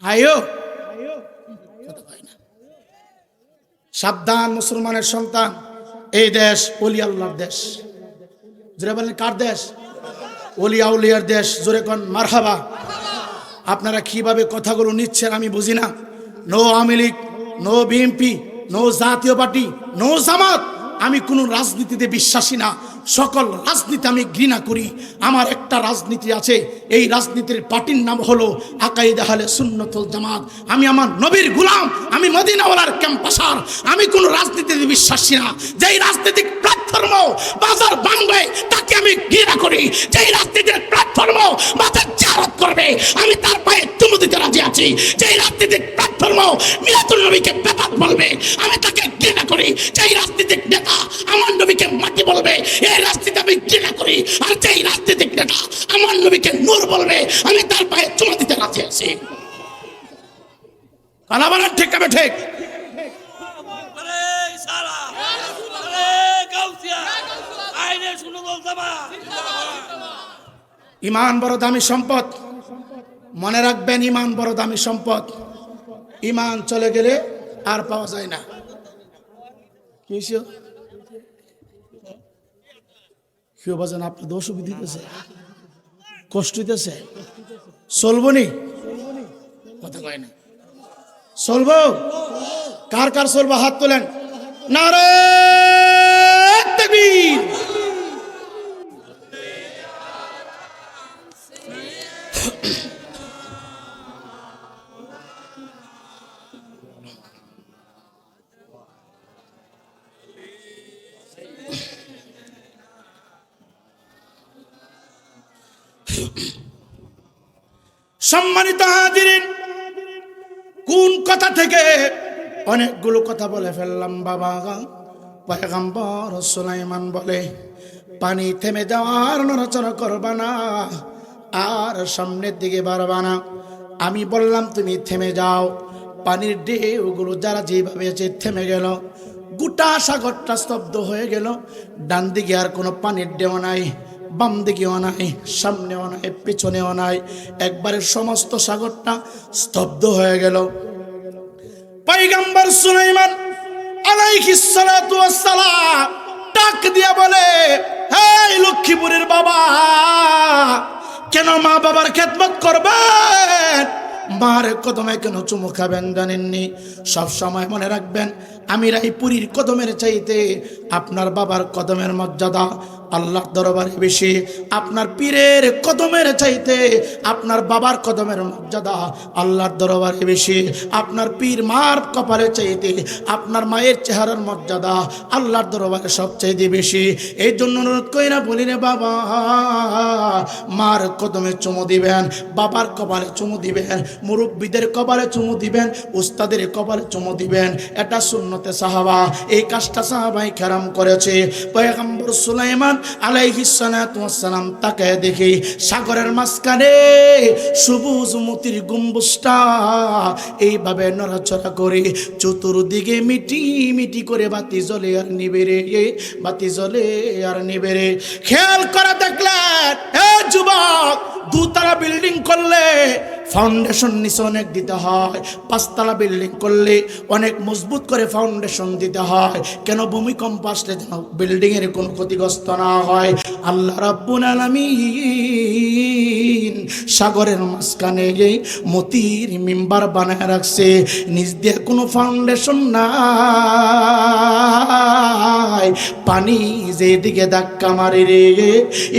A: আয়ো, সাবধান মুসলমানের সন্তান, এই দেশ ওলি আল্লাহর দেশ। জোরে বলেন কার দেশ? ওলি আউলিয়ার দেশ। জোরে কোন মারহাবা। আপনারা কিভাবে কথাগুলো নিচ্ছেন আমি বুঝি না। No Awami League, no BNP, no Jatiya Party, no Jamaat. আমি কোনো রাজনীতিতে বিশ্বাসী না, সকল রাজনীতি আমি ঘৃণা করি। আমার একটা রাজনীতি আছে, এই রাজনীতির পার্টির নাম হলো আকাইদে আহলে সুন্নাতুল জামাত। আমি আমার নবীর গোলাম, আমি মদিনাওয়ালার ক্যাম্পাসার। আমি কোনো রাজনীতিতে বিশ্বাসী না। যেই রাজনৈতিক প্ল্যাটফর্ম বাজার ভাঙবে তাকে আমি ঘৃণা করি। যেই রাজনীতির প্ল্যাটফর্ম বাজার জারত করবে আমি তার পায়ে চুমু দিতে রাজি আছি। যেই রাজনীতিক প্ল্যাটফর্ম মিলাদুল নবীকে বেদাত বলবে আমি তাকে ঘৃণা করি। যেই রাজনীতিক নেতা আমার নবীকে মাটি বলবে এই রাজনীতি আমি ঘৃণা করি। আর যেই রাজনীতিক নেতা আমার নবীকে নূর বলবে আমি তার পায়ে চুমু দিতে রাজি আছি। কালা বলেন ঠিক না ঠিক? ইমান বড় দামি সম্পদ, মনে রাখবেন। ইমান বড় দামি সম্পদ। ইমান চলে গেলে আর পাওয়া যায় না। কেউ বাজান আপনার দোষ দিতেছে, কষ্ট দিতেছে, চলবো নি? কথা কয় না। চলবো? কার কার চলবো হাত তোলেন। নারে তাকবীর। সম্মানিত হাজিরিন, কোন কথা থেকে অনেকগুলো কথা বলে ফেললাম। বাবা পয়গম্বর সুলাইমান বলে পানি থেমে যাওয়ার নড়াচড়া করবা না, আর সামনের দিকে বাড়বা না। আমি বললাম তুমি থেমে যাও। পানির ঢেউগুলো যারা যেভাবে আছে থেমে গেল। গোটা সাগরটা স্তব্ধ হয়ে গেল। ডান দিকে আর কোনো পানির ঢেউ নাই, বাম দিকেও নাই, সামনেও নাই, পিছনেও নাই। একবারে সমস্ত সাগরটা স্তব্ধ হয়ে গেল। পয়গম্বর সুলাইমান আলাইহিস সালাতু ওয়াস সালাম ডাক দিয়া বলে, হে লক্ষ্মীপুরের বাবা, কেন মা বাবার খেদমত করবেন? মার কদমে কেন চুমু খাবেন জানেননি? সব সময় মনে রাখবেন, আমি রায়পুরীর কদমের চাইতে আপনার বাবার কদমের মর্যাদা আল্লাহর দরবারে বেশি। আপনার পীরের কদমের চাইতে আপনার বাবার কদমের মর্যাদা আল্লাহর দরবারে বেশি। আপনার পীর মার কপালের চাইতে আপনার মায়ের চেহারার মর্যাদা আল্লাহর দরবারে সবচাইতে বেশি। এই জন্য অনুরোধ করি না বলি রে বাবা, মার কদমে চুমু দিবেন, বাবার কপালে চুমু দিবেন, মুরব্বীদের কপালে চুমু দিবেন, উস্তাদের কপালে চুমু দিবেন। এটা সুন্নতে সাহাবা। এই কাজটা সাহাবায়ে কেরাম করেছে। পয়গম্বর সুলাইমান আলাইহিস সালাতু ওয়াস সালাম তাকে দেখি সাগরের মাঝখানে সবুজ মতির গম্বুজটা এইভাবে নড়াচড়া করে চতুর্দিকে মিটি মিটি করে বাতি জ্বলে আর নিবে রে, বাতি জ্বলে আর নিবে রে। খেয়াল করে দেখলেন এ যুবক, দুতলা বিল্ডিং করলে ফাউন্ডেশন নিচে অনেক দিতে হয়, পাঁচতলা বিল্ডিং করলে অনেক মজবুত করে ফাউন্ডেশন দিতে হয়। কেন? ভূমিকম্প আসলে যেন বিল্ডিং এর কোনো ক্ষতিগ্রস্ত না হয়। আল্লাহ রাব্বুল আলামিন দিন সাগরের মাঝখানে এই মতির মিম্বার বানায় রাখছে, নিচ দিয়ে কোনো ফাউন্ডেশন নাই, পানি যেদিকে ধাক্কা মারে রে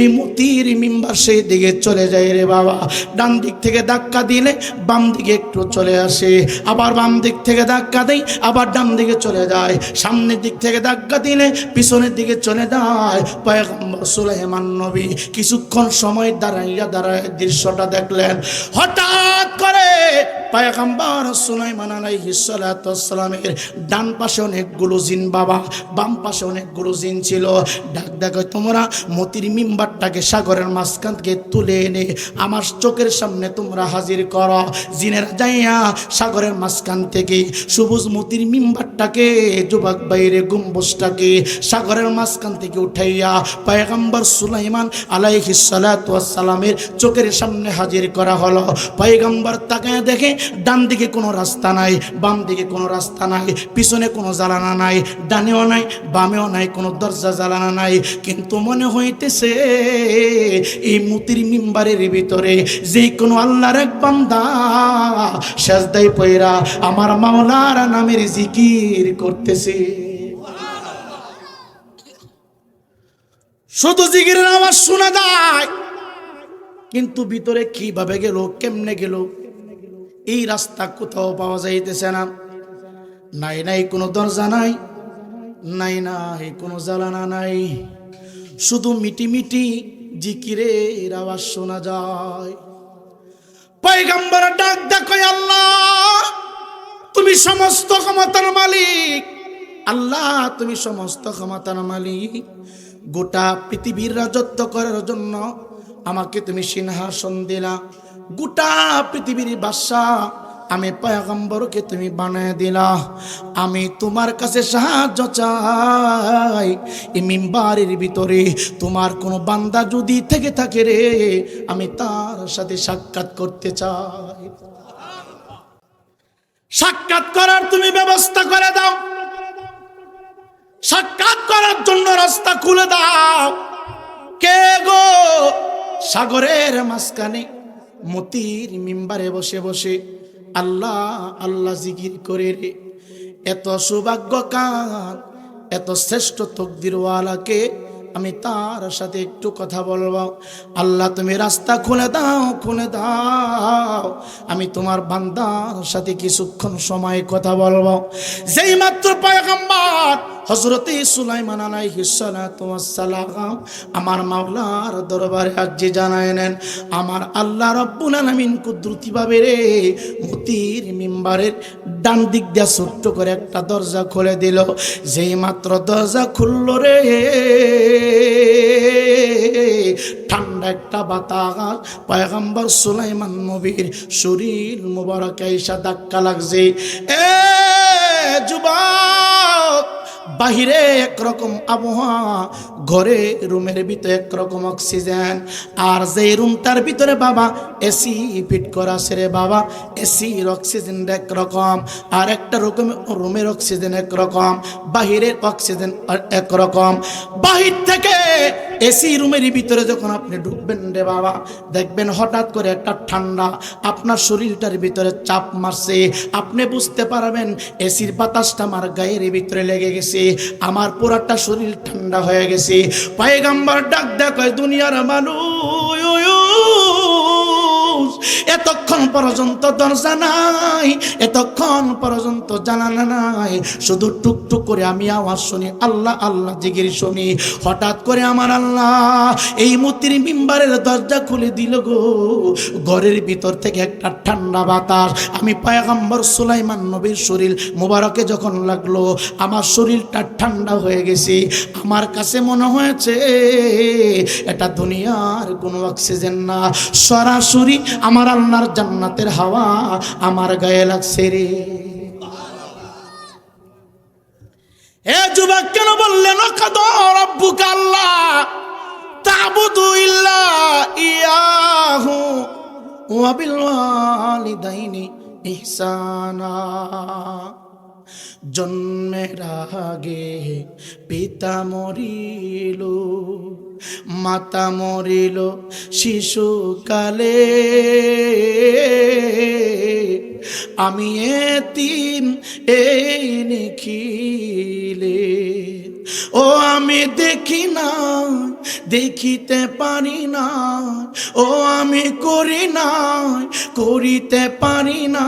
A: এই মতির মিম্বার সেই দিকে চলে যায় রে বাবা। ডান দিক থেকে ধাক্কা দিলে বাম দিকে একটু চলে আসে, আবার বাম দিক থেকে ধাক্কা দেয় আবার ডান দিকে চলে যায়, সামনের দিক থেকে ধাক্কা দিলে পিছনের দিকে চলে যায়। পয়গম্বর সুলাইমান নবী কিছুক্ষণ সময় দাঁড়াইয়া দৃশ্যটা দেখলেন। হঠাৎ করে পয়গম্বর সুলাইমান আলাইহিস সালাতু ওয়াস সালামের ডান পাশে অনেকগুলো জিন বাবা, বাম পাশে অনেকগুলো জিন ছিল। ডাক দেখো, তোমরা মতির মিম্বারটাকে সাগরের মাঝখান থেকে তুলে এনে আমার চোখের সামনে তোমরা হাজির করো। জিনেরা যাইয়া সাগরের মাঝখান থেকে সবুজ মতির মিম্বারটাকে, যুবক বাইরে গম্বুজটাকে সাগরের মাঝখান থেকে উঠাইয়া পয়গম্বর সুলাইমান আলাইহিস সালাতু ওয়াস সালামের চোখের সামনে হাজির করা হলো। পয়গম্বর তাকায় দেখে ডান দিকে কোনো রাস্তা নাই, বাম দিকে কোনো রাস্তা নাই, পিছনে কোনো জানালা নাই, ডানেও নাই বামেও নাই, কোনো দরজা জানালা নাই। কিন্তু মনে হইতেছে এই মতির মিম্বারের ভিতরে যে কোনো আল্লাহর এক বান্দা সেজদায় পয়রা আমার মাওলার নামের জিকির করতেছে। শুধু জিকিরের আওয়াজ শোনা যায়, কিন্তু ভিতরে কিভাবে গেল, কেমনে গেল এই রাস্তা কোথাও পাওয়া যাইতেছে না। নাই নাই কোনো দরজা নাই, নাই নাই কোনো জানালা নাই, শুধু মিটি মিটি জিকিরের আওয়াজ শোনা যায়। পয়গম্বর ডাক দেখো, আল্লাহ তুমি সমস্ত ক্ষমতার মালিক, আল্লাহ তুমি সমস্ত ক্ষমতার মালিক, গোটা পৃথিবীর রাজত্ব করার জন্য আমাকে তুমি সিংহাসন দিলা, গোটা পৃথিবীর বাদশা আমি পয়গম্বরকে তুমি বানায় দিলা। আমি তোমার কাছে সাহায্য চাই, এই মিম্বারের ভিতরে তোমার কোনো বান্দা যদি থেকে থাকে রে, আমি তার সাথে সাক্ষাৎ করতে চাই। সাক্ষাৎ করার তুমি ব্যবস্থা করে দাও, সাক্ষাৎ করার জন্য রাস্তা খুলে দাও। কে গো সাগরের মাঝখানে মতির মিম্বারে বসে বসে আল্লাহ আল্লাহ জিকির করে রে, এত সৌভাগ্য কার, এত শ্রেষ্ঠ তকদিরওয়ালাকে আমি তার সাথে একটু কথা বলবো। আল্লাহ তুমি রাস্তা খুলে দাও, খুলে দাও, আমি তোমার বান্দার সাথে কিছুক্ষণ সময় কথা বলবো। যেই মাত্র পয়গম্বর হযরতে সুলাইমান আলাইহিস সালাতু ওয়াস সালাম আমার মাওলার দরবারে আরজি জানায় নেন, আমার আল্লাহ রাব্বুল আলামিন কুদরতি ভাবে রে মতির মিম্বারের ডান দিক দিয়ে ছোট্ট করে একটা দরজা খুলে দিল। যেই মাত্র দরজা খুলল রে, ঠান্ডা একটা বাতাস পয়গম্বর সুলাইমান নবীর শরীর মুবারকে এসে ধাক্কা লাগছে। এ যুবক, বাহিরে একরকম আবহাওয়া, ঘরে রুমের ভিতরে একরকম অক্সিজেন, আর যে রুমটার ভিতরে বাবা এসি ফিট করা আছে রে বাবা, এসির অক্সিজেন একরকম, আর একটা রুমের অক্সিজেন একরকম, বাহিরের অক্সিজেন একরকম। বাহির থেকে এসি রুমের ভিতরে যখন আপনি ঢুকবেন রে বাবা, দেখবেন হঠাৎ করে একটা ঠান্ডা আপনার শরীরটার ভিতরে চাপ মারছে। আপনি বুঝতে পারবেন এসির বাতাসটা আমার গায়ের ভিতরে লেগে গেছে, আমার পুরাটা শরীর ঠান্ডা হয়ে গেছে। পয়গম্বর ডাক দেখায়, দুনিয়ার মানুষ এতক্ষণ পর্যন্ত দরজা নাই, এতক্ষণ পর্যন্ত জানালা নাই, শুধু টুকটুক করে আমি আওয়াজ শুনি, আল্লাহ আল্লাহ জিকির শুনি। হঠাৎ করে আমার আল্লাহ এই মতির মিম্বারের দরজা খুলে দিল গো। ঘরের ভিতর থেকে একটা ঠান্ডা বাতাস আমি পয়গম্বর সুলাইমান নবীর শরীর মুবারকে যখন লাগলো, আমার শরীরটা ঠান্ডা হয়ে গেছে। আমার কাছে মনে হয়েছে এটা দুনিয়ার কোনো অক্সিজেন না, সরাসরি আমার আল্লাহর জান্নাতের হাওয়া আমার গায়ে লাগছে রে। এ যুবক, কেন বললেন রাব্বুকা আল্লাহ তা'বুদু ইল্লা ইয়াহু ওয়া বিল ওয়ালিদাইনি ইহসানা। জন্মের আগে পিতা মরিল, মাতা মরিল শিশুকালে, আমি এতিম এই নিখিলে। ও আমি দেখি না, দেখিতে পারি না, ও আমি করি না, করিতে পারি না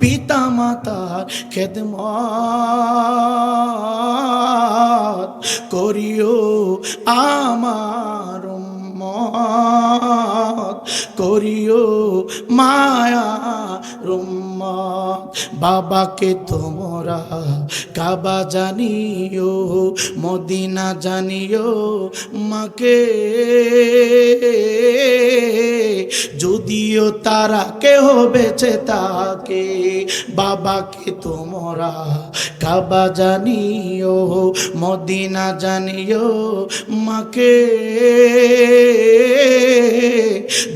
A: পিতা মাতার খেদমত, করিও আমার উম্মত, করিও মায়া উম্মত। বাবাকে তোমরা কাবা জানিও, মদিনা জানিও, মাকে যদিও তারা কেহ বেঁচে থাকে। বাবাকে তোমরা কাবা জানিও, মদিনা জানিও, মাকে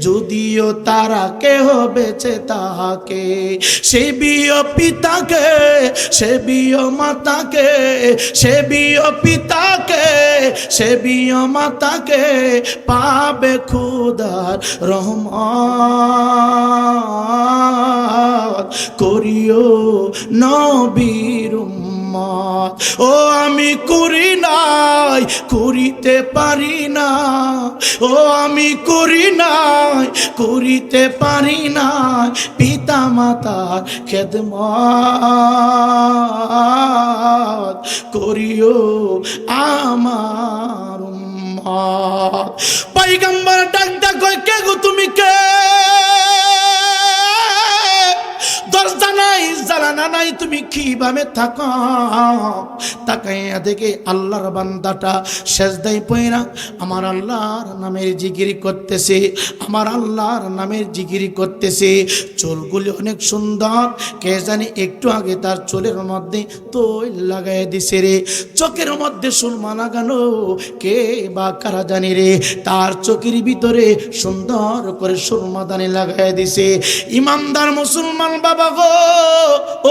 A: যদিও তারা কেহ বেঁচে থাকে। সেবিও পিতাকে, সেবিও মাতাকে, সেবিও পিতাকে, সেবিও মাতাকে, পাবে খুদার রহমত, করিও নবীর উম্মত। ও আমি করি নাই, করিতে পারি না, ও আমি করি নাই, করিতে পারি না পিতা মাতার খেদমত, করিও আমার উম্মত। পয়গম্বর ডাক ডাক কয়, কে গো তুমি কে? দরজা নাই, জানানা নাই, তুমি কিভাবে থাকো? তাকাইয়া দেখে আল্লাহর বান্দাটা সেজদায় পয়রা আমার আল্লাহর নামের জিকির করতেছে, আমার আল্লাহর নামের জিকির করতেছে। চুলগুলি অনেক সুন্দর, কে জানি একটু আগে তার চুলের মধ্যে তৈল লাগাই দিছে রে, চোখের মধ্যে সুরমা লাগানো, কে বা কারা জানি রে, তার চোখের ভিতরে সুন্দর করে সুরমাদানি লাগাই দিছে। ইমানদার মুসলমান বাবা গো,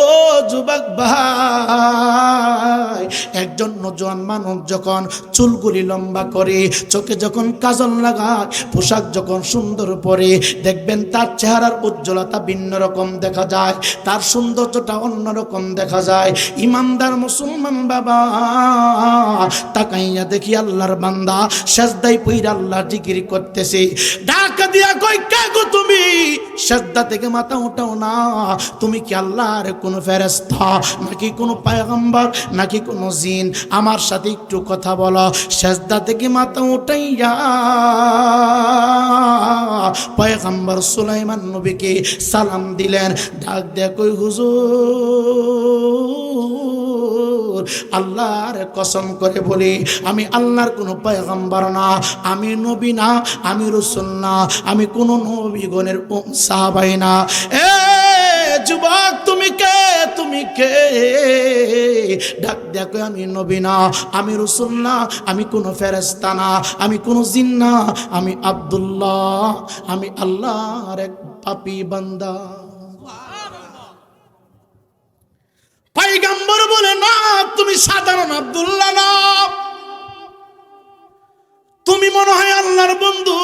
A: ও যুবক ভাই, একজন নজওয়ান মানুষ যখন চুলগুলি লম্বা করে, চোখে যখন কাজল লাগায়, পোশাক যখন সুন্দর পরে, দেখবেন তার চেহারার উজ্জ্বলতা ভিন্ন রকম দেখা যায়, তার সৌন্দর্যটা অন্যরকম দেখা যায়। ইমানদার মুসলমান বাবা, তাকাইয়া দেখি আল্লাহর বান্দা সেজদায় পইরা আল্লাহর জিকির করতেছে। ডাক দিয়া কই, কে গো তুমি? সেজদা থেকে মাথা উঠাও না, তুমি কি আল্লাহর কোন ফেরেশতা নাকি কোন পয়গম্বর নাকি কোন জিন? আমার সাথে একটু কথা বলো। সেজদা থেকে মাথা উঠাইয়া পয়গম্বর সুলাইমান নবীকে সালাম দিলেন। ডাক দেয়া কই, হুজুর আল্লাহর কসম করে বলি, আমি আল্লাহর কোন পয়গম্বর না, আমি নবী না, আমি রাসূল না, আমি কোন নবীগণের সাহাবাই না। এ যুবক তুমি কে? তুমি কে? ডাক দেখো, আমি নবী না, আমি রাসূল না, আমি কোন ফেরেশতা না, আমি কোন জিন না, আমি আব্দুল্লাহ, আমি আল্লাহর এক পাপী বান্দা। পয়গম্বর বলে, না তুমি সাধারণ আব্দুল্লাহ না, তুমি মনে হয় আল্লাহর বন্ধু।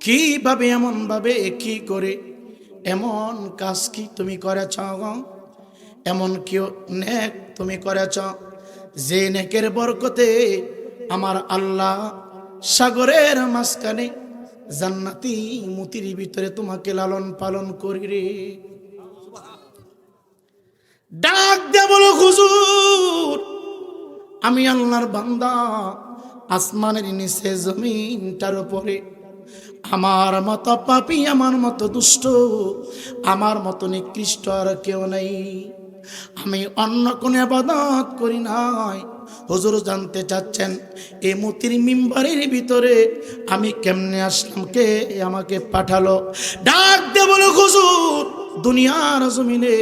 A: কিভাবে, এমন ভাবে, কি করে, এমন কাজ কি তুমি করেছ? এমন কেউ নেক তুমি করেছ যে নেকের বরকতে আমার আল্লাহ সাগরের মাঝখানে জান্নাতি মুতির ভিতরে তোমাকে লালন পালন করি রে। ডাক দে বলো, হুজুর আমি আল্লাহর বান্দা, আসমানের নিচে জমিনটার উপরে আমার মতো পাপী, আমার মতো দুষ্ট, আমার মতো নিকৃষ্ট আর কেউ নেই। আমি অন্য কোন ইবাদত করি নাই। হুজুর জানতে চাচ্ছেন এই মুতির মিম্বারের ভিতরে আমি কেমনে আসলাম, কে আমাকে পাঠালো? ডাক দে বলো, হুজুর দুনিয়ার জমিনে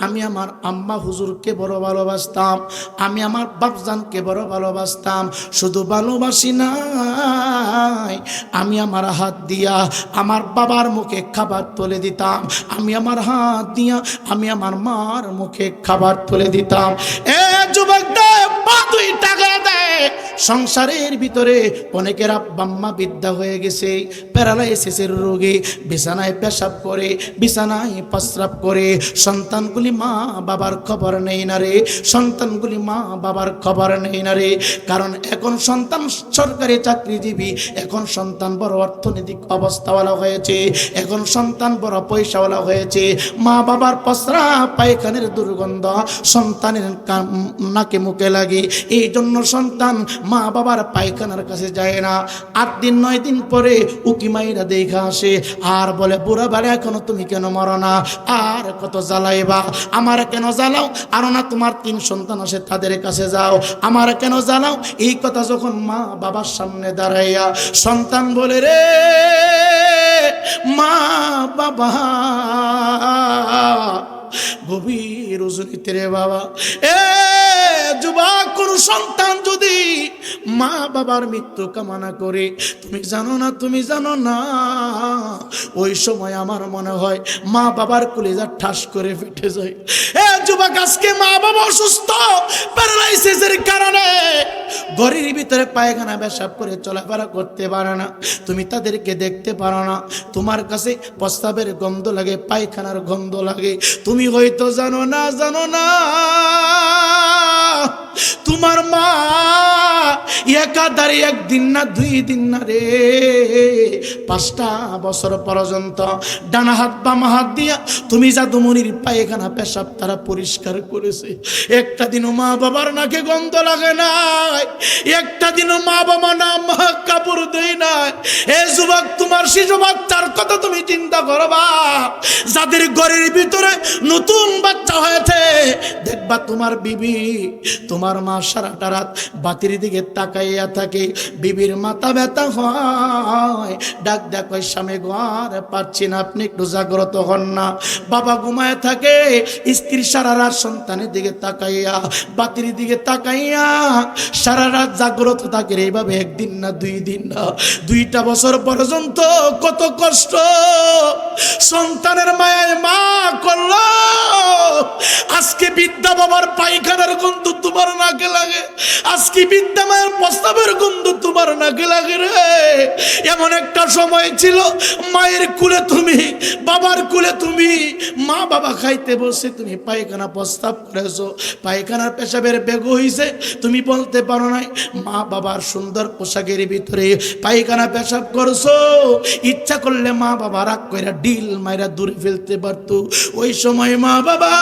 A: আমি আমার আম্মা হুজুরকে বড় ভালোবাসতাম, আমি আমার বাপজানকে বড় ভালোবাসতাম। শুধু ভালোবাসি নাই, নাই আমি আমার হাত দিয়া আমার বাবার মুখে খাবার তুলে দিতাম, আমি আমার হাত দিয়া আমি আমার মার মুখে খাবার তুলে দিতাম। এ যুবকটা পা দুই টাকা দেয়। সংসারের ভিতরে অনেকের আব্বা বিদ্যা হয়ে গেছে, প্যারালাইসিসের রোগী, বিছানায় পেশাব করে, বিছানায় প্রস্রাব করে। সন্তানগুলি মা বাবার খবর নেই না রে, সন্তানগুলি মা বাবার খবর নেই না রে। কারণ এখন সন্তান সরকারি চাকরিজীবী, এখন সন্তান বড় অর্থনৈতিক অবস্থাওয়ালা হয়েছে, এখন সন্তান বড় পয়সাওয়ালা হয়েছে। মা বাবার প্রস্রাব পায়খানের দুর্গন্ধ সন্তানের নাকে মুখে লাগে, এই জন্য সন্তান মা বাবার পায়খানার কাছে যায় না। 8 দিন 9 দিন পরে উকি মাইরা দেখা আসে, আর বলে বুড়া বাড়ি এখনো তুমি কেন মরো না, আর কত জ্বালাইবা, আমার কেন জ্বালাও, আর না তোমার 3 সন্তান আসে তাদের কাছে যাও, আমার কেন জ্বালাও। এই কথা যখন মা বাবার সামনে দাঁড়াইয়া সন্তান বলে রে মা বাবা, গভীর রজনীতে রে বাবা। এ যুবক, কোন সন্তান যদি মা বাবার মৃত্যু কামনা করে, তুমি জানো না, তুমি জানো না, ওই সময় আমার মনে হয় মা বাবার কলিজা ঠাস করে ফেটে যায়। এ যুবক, আজকে মা বাবা অসুস্থ, প্যারালাইসিসের কারণে ঘরের ভিতরে পায়খানা পেশাব করে চলাফেরা করতে পারে না, তুমি তাদেরকে দেখতে পারো না, তোমার কাছে প্রস্রাবের গন্ধ লাগে, পায়খানার গন্ধ লাগে। তুমি হয়তো জানো না, জানো না তোমার মা একাধারে 1 দিন না 2 দিন না রে, 5টা বছর পর্যন্ত ডানা হাত বামা হাত দিয়া তুমি জাদুমনির পায়খানা পেশাব তারা পরিষ্কার করেছে। একটা দিনও মা বাবার নাকে গন্ধ লাগে নাই, একটা দিনও মা বাবা না কাপড় দেয় নাই। এ যুবক, তোমার শিশু বাচ্চার কথা তুমি চিন্তা করবা, যাদের ঘরের ভিতরে নতুন বাচ্চা হয়েছে, দেখবা তোমার বিবি, তোমার মা সারাটা রাত বাতির দিকে তাকাইয়া থাকে, বিবির মাথা ব্যথা হয়, ডাক ডাক ওই স্বামী ঘর পাচ্ছি না, আপনি একটু জাগ্রত হন না। বাবা ঘুমায় থাকে, স্ত্রী সারা রাত সন্তানের দিকে তাকাইয়া, বাতির দিকে তাকাইয়া সারা রাত জাগ্রত থাকে। এইভাবে 1 দিন না 2 দিন না 2টা বছর পর্যন্ত কত কষ্ট সন্তানের মায়ের মা করলো। আজকে বিদ্যা বাবার পায়খানার গন্ধ তোমার নাকে লাগে, আজকে বিদ্যা মায়ের প্রস্তাবের গন্ধ তোমার নাকে লাগে রে। এমন একটা সময় ছিল মায়ের কুলে তুমি, বাবার কুলে তুমি, মা বাবা খাইতে বসে তুমি পায়খানা প্রস্তাব করেছো, পায়খানার পেশাবের বেগ হইছে, তুমি বলতে পারো নাই। মা বাবার সুন্দর পোশাকের ভিতরে পায়খানা পেশাব করছো, ইচ্ছা করলে মা বাবা রাগ কইরা ডিল মাইরা দূরে ফেলতে পারতো। ওই সময় মা বাবা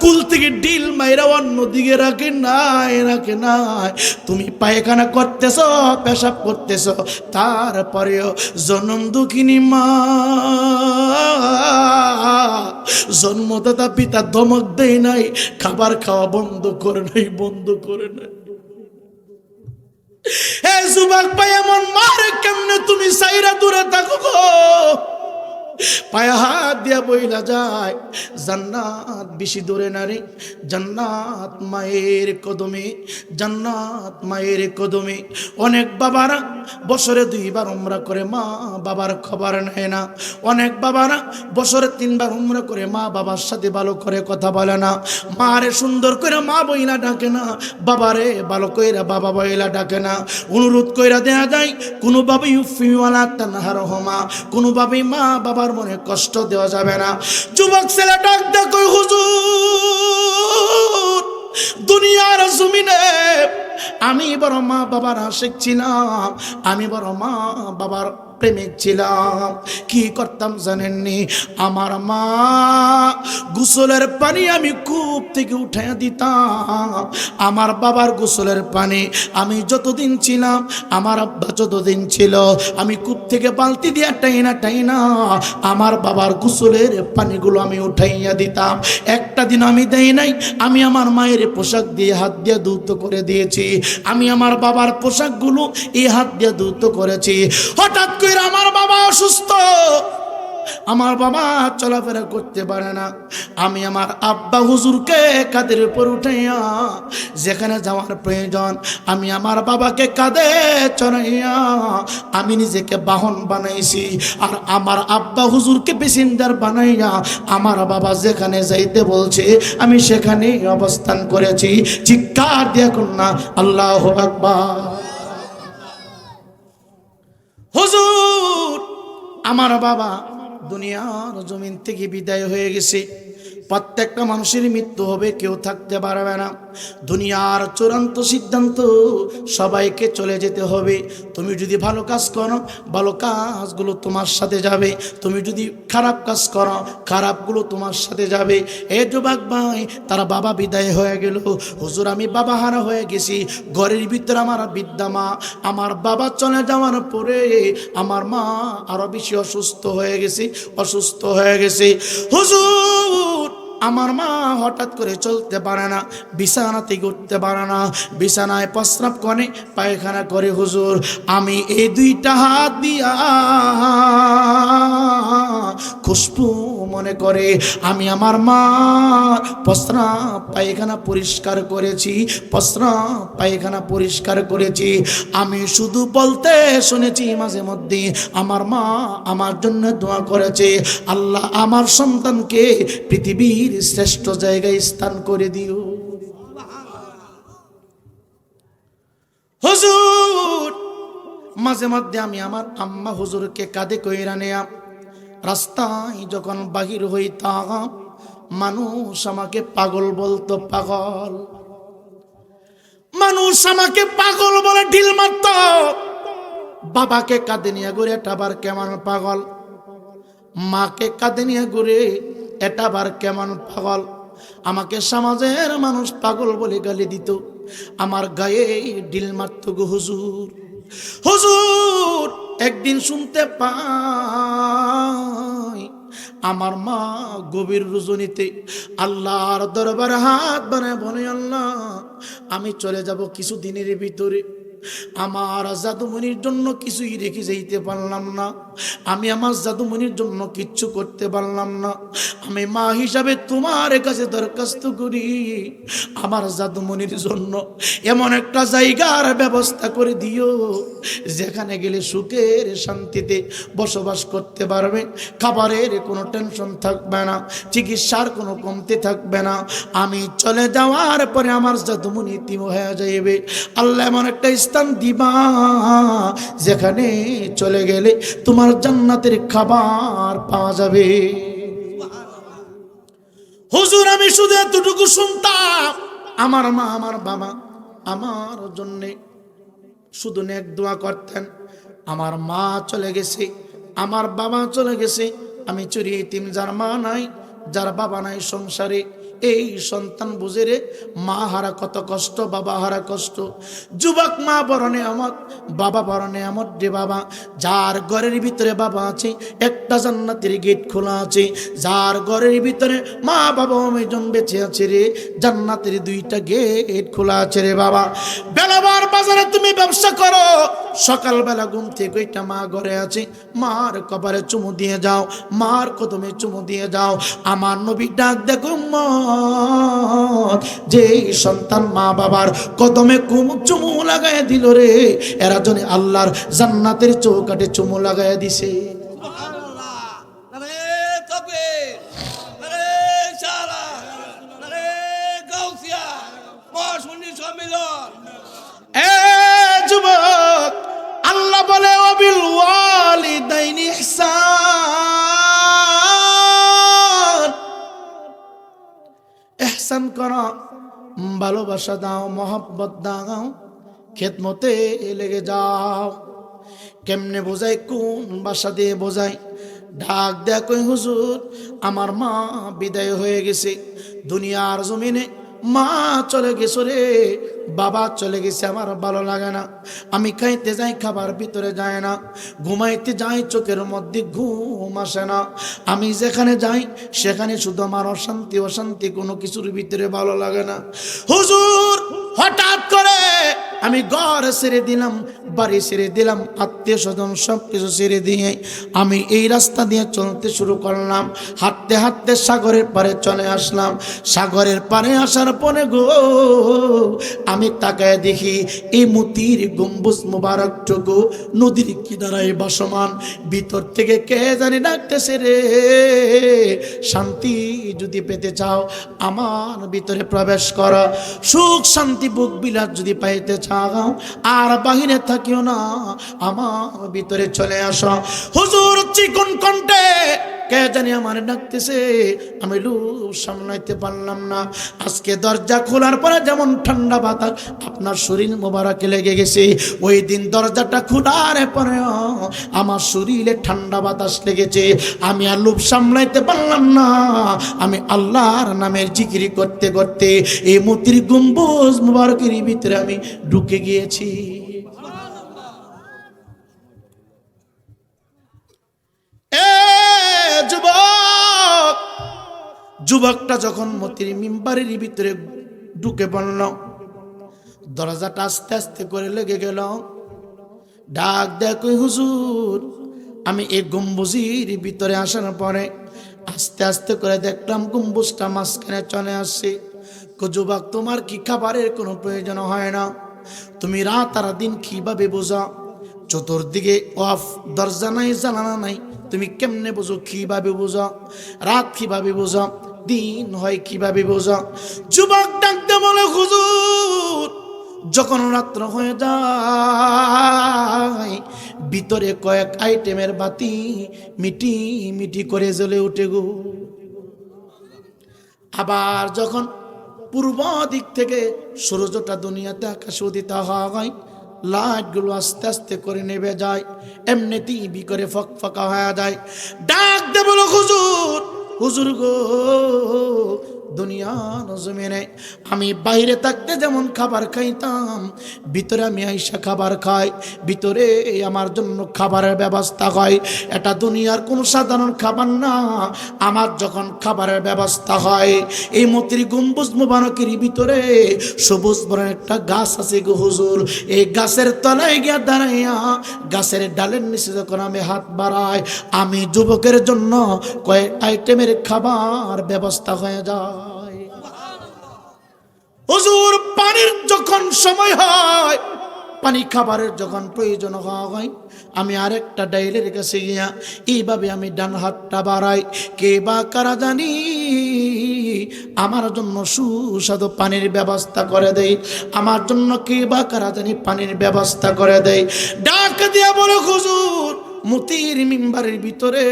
A: কুল থেকে ডিল মাইরা অন্যদিকে রাখে নাই, রাখে নাই। তুমি পায়খানা করতেছ, পেশাব করতেছ, তারপরেও জনম দুঃখিনী মা, জন্মদাতা পিতা ধমক দেয় নাই, খাবার খাওয়া বন্ধ করে নাই, বন্ধ করে নাই। হে যুবক ভাই, এমন মারে কেমনে তুমি সাইরা দূরে থাকো গো? পায়ে হাত দিয়া বইলা যায়, জান্নাত বেশি দূরে না রে, জান্নাত মায়ের কদমে, জান্নাত মায়ের কদমে। অনেক বাবারা বছরে 2 বার উমরা করে, মা বাবার খবর নেয় না। অনেক বাবারা বছরে 3 বার উমরা করে, মা বাবার সাথে ভালো করে কথা বলে না। মারে সুন্দর করে মা বইলা ডাকে না, বাবারে ভালো কইরা বাবা বইলা ডাকে না। অনুরোধ কইরা দেয়া যায়, কোনোভাবেই উফিওয়ালা তানহারহমা, কোনোভাবেই মা বাবার মনে কষ্ট দেওয়া যাবে না। যুবক ছেলে ডাক দেখো, হুজুর দুনিয়ার জমিনে আমি বড় মা বাবার আশিক ছিলাম, আমি বড় মা বাবার প্রেমিক ছিলাম। কি করতাম জানেননি? আমার মা গোসলের পানি আমি কূপ থেকে উঠাইয়া দিতাম। আমার বাবার গোসলের পানি আমি যতদিন ছিলাম, আমার আব্বা যতদিন ছিল, আমি কূপ থেকে বালতি দিয়া টাইনা টাইনা আমার বাবার গোসলের পানিগুলো আমি উঠাইয়া দিতাম। একটা দিন আমি দেই নাই, আমি আমার মায়ের পোশাক দিয়ে হাত দিয়ে ধৌত করে দিয়েছি। আমি আমার বাবার পোশাকগুলো এই হাত দিয়ে ধৌত করেছি। হঠাৎ করে আমার বাবা অসুস্থ, আমার বাবা চলাফেরা করতে পারে না। আমি আমার আব্বা হুজুরকে কাঁধের উপর উঠাইয়া যেখানে যাওয়ার প্রয়োজন আমি আমার বাবাকে কাঁধে চড়াইয়া আমি নিজেকে বাহন বানাইছি। আর আমার আব্বা হুজুরকে প্যাসেঞ্জার বানাইয়া আমার বাবা যেখানে যাইতে বলছে আমি সেখানে অবস্থান করেছি। চিৎকার দিয়ে কন্যা আল্লাহু আকবার। হুজুর আমার বাবা দুনিয়ার জমিন থেকে বিদায় হয়ে গেছে। প্রত্যেকটা মানুষের মৃত্যু হবে, কেউ থাকতে পারবে না। দুনিয়ার চূড়ান্ত সিদ্ধান্ত সবাইকে চলে যেতে হবে। তুমি যদি ভালো কাজ করো ভালো কাজগুলো তোমার সাথে যাবে, তুমি যদি খারাপ কাজ করো খারাপগুলো তোমার সাথে যাবে। এ যুবক ভাই তার বাবা বিদায় হয়ে গেল। হুজুর আমি বাবা হারা হয়ে গেছি, ঘরের ভিতরে আমার বৃদ্ধা মা। আমার বাবা চলে যাওয়ার পরে আমার মা আরো বেশি অসুস্থ হয়ে গেছে। হুজুর আমার মা হঠাৎ করে চলতে পারে না, বিছানা থেকে উঠতে পারে না, বিছানায় প্রস্রাব করে পায়খানা করে। হুজুর আমি এই দুইটা হাত দিয়া খুশবু মনে করে আমি আমার মা প্রস্রাব পায়খানা পরিষ্কার করেছি। আমি শুধু বলতে শুনেছি মাঝে মধ্যে আমার মা আমার জন্য দোয়া করেছে, আল্লাহ আমার সন্তানকে পৃথিবীর শ্রেষ্ঠ জায়গায় স্থান করে দিও। হুজুর মাঝে মধ্যে আমি আমার আম্মা হুজুরকে কাঁধে কইরা নেয়া রাস্তায় যখন বাহির হইতাম মানুষ আমাকে পাগল বলতো, মানুষ আমাকে পাগল বলে ঢিল মারত। বাবাকে কাঁধে নিয়ে ঘুরে এটা আবার কেমন পাগল, মাকে কাঁধে নিয়ে ঘুরে এটা আবার কেমন পাগল। আমাকে সমাজের মানুষ পাগল বলে গালি দিত, আমার গায়ে ঢিল মারত গো হুজুর। একদিন শুনতে পাই আমার মা গভীর রজনীতে আল্লাহর দরবারে হাত বানায় বলে, আল্লাহ আমি চলে যাব কিছুদিনের ভিতরে, আমার জাদুমণির জন্য কিছুই রেখে যাইতে পারলাম না, আমি আমার জাদুমণির জন্য কিচ্ছু করতে পারলাম না। আমি মা হিসাবে তোমার কাছে দরখাস্ত করি আমার জাদুমণির জন্য এমন একটা জায়গার ব্যবস্থা করে দিও যেখানে গেলে সুখের শান্তিতে বসবাস করতে পারবে, খাবারের কোনো টেনশন থাকবে না, চিকিৎসার কোনো কমতি থাকবে না। আমি চলে যাওয়ার পরে আমার জাদুমণি তিম হয়ে যাইবে। আল্লাহ এমন একটা স্থান দিবা যেখানে চলে গেলে তোমার জান্নাতের খাবার পাওয়া যাবে। হুজুর আমি শুধু এতটুকু শুনতাম, আমার মা আমার বাবা আমার জন্য শুধু নেক দোয়া করতেন। আমার মা চলে গেছে, আমার বাবা চলে গেছে, আমি চুরি এতিম, যার মা নাই যার বাবা নাই সংসারে। এই সন্তান বুঝে রে মা হারা কত কষ্ট, বাবা হারা কষ্ট। যুবক মা বড় নেয়ামত, বাবা বড় নেয়ামত রে বাবা। যার ঘরের ভিতরে বাবা আছে একটা জান্নাতের গেট খোলা আছে, যার ঘরের ভিতরে মা বাবা মেজন বেঁচে আছে রে জান্নাতের দুইটা গেট খোলা আছে রে বাবা। বেলাবার বাজারে তুমি ব্যবসা করো, সকালবেলা ঘুম থেকে ওইটা মা ঘরে আছে, মার কপালে চুমু দিয়ে যাও, মার কদমে চুমু দিয়ে যাও। আমার নবী ডাক দেখো যে সন্তান মা বাবার কদমে চুমু লাগাই দিল রে, এরা জন্য আল্লাহর জান্নাতের চৌকাটে চুমু লাগাই দিছে। যুবক আল্লাহ বলে ওয়াবিল ওয়ালিদাইনি ইহসান, ইহসান করো, ভালোবাসা দাও, মহব্বত দাও, খেদমতে লেগে যাও। কেমনে বোঝাই, কোন ভাষা দিয়ে বোঝাই? ডাক দেয়া কই হুজুর আমার মা বিদায় হয়ে গেছে, দুনিয়ার জমিনে মা চলে গেছে রে, বাবা চলে গেছে, আমার ভালো লাগে না। আমি খাইতে যাই খাবার ভিতরে যায় না, ঘুমাইতে যাই চোখের মধ্যে ঘুম আসে না। আমি যেখানে যাই সেখানে শুধু আমার অশান্তি, কোনো কিছুর ভিতরে ভালো লাগে না। হুজুর হঠাৎ করে আমি ঘর ছেড়ে দিলাম, বাড়ি ছেড়ে দিলাম, আত্মীয় স্বজন সব কিছু ছেড়ে দিয়ে আমি এই রাস্তা দিয়ে চলতে শুরু করলাম। হাঁটতে হাঁটতে সাগরের পাড়ে চলে আসলাম। সাগরের পাড়ে আসার পরে গো আমি তাকায় দেখি এই মতির গম্বুজ মুবারকটুকু নদীর কিনারায় ভাসমান। ভিতর থেকে কে জানি ডাকতেছে, রে শান্তি যদি পেতে চাও আমার ভিতরে প্রবেশ করো, সুখ শান্তি বুক বিলাস যদি পাইতে চাও আর বাহিরে থাকিও না, আমার ভিতরে চলে আসো। হুজুর চিকন কণ্ঠে কে জানি আমার ডাকতেছে, আমি লুপ সামলাইতে পারলাম না। আজকে দরজা খোলার পরে যেমন ঠান্ডা বাতাস আপনার শরীর মোবারকে লেগে গেছে, ওই দিন দরজাটা খোলার পরে আমার শরীরে ঠান্ডা বাতাস লেগেছে। আমি আর লুপ সামলাইতে পারলাম না, আমি আল্লাহর নামের জিকির করতে করতে এই মতির গম্বুজ মুবারকের ভিতরে আমি ঢুকে গিয়েছি। যুবকটা যখন মতির মিম্বারের ভিতরে ঢুকে পড়ল, দরজাটা আস্তে আস্তে করে লেগে গেল। ডাক দেখো হুজুর, আমি এই গম্বুজের ভিতরে আসার পরে আস্তে আস্তে করে দেখলাম গম্বুজটা মাঝখানে চলে আসছে। যুবক, তোমার কি খাবারের কোনো প্রয়োজন হয় না? তুমি রাত আর দিন কিভাবে বোঝা? চতুর্দিকে অফ, দরজা নাই, জানালা নাই, তুমি কেমনে বোঝো? কিভাবে বোঝা? রাত কিভাবে বোঝা? দিন হয় কিভাবে বোঝা? যুবক ডাকতে বলে, হুজুর যখন রাত্র হয়ে যায় ভিতরে কয়েক আইটেমের বাতি মিটি মিটি করে জ্বলে উঠে গো। আবার যখন পূর্ব দিক থেকে সূর্যটা দুনিয়াতে আকাশে উদিত হয়, লাইটগুলো আস্তে আস্তে করে নেমে যায়, এমনিতেই বিকরে ফকফকা হয়ে যায়। ডাক দে বলো, হুজুর হুজুর গো, দুনিয়ার জমিনে আমি বাইরে থাকতে যেমন খাবার খাইতাম, ভিতরে আমি আইসা খাবার খাই, ভিতরে আমার জন্য খাবারের ব্যবস্থা হয়। এটা দুনিয়ার কোনো সাধারণ খাবার না। আমার যখন খাবারের ব্যবস্থা হয়, এই মতির গম্বুজ মুবারকের ভিতরে সবুজ বড় একটা গাছ আছে গো হুজুর, এই গাছের তলায় গিয়া দাঁড়াইয়া গাছের ডালের নিচে যখন আমি হাত বাড়াই, আমি যুবকের জন্য কয়েক আইটেমের খাবার ব্যবস্থা হয়ে যায়। হুজুর পানির যখন সময় হয়, পানি খাবারের যখন প্রয়োজন হয়, আমি আরেকটা ডাইলের কাছে গিয়া এইভাবে আমি ডান হাতটা বাড়াই, কে বা কারা জানি আমার জন্য সুস্বাদু পানির ব্যবস্থা করে দেয়, আমার জন্য কে বা কারা জানি পানির ব্যবস্থা করে দেয়। ডাক দিয়া বলে, হুজুর মতির মিম্বারের ভিতরে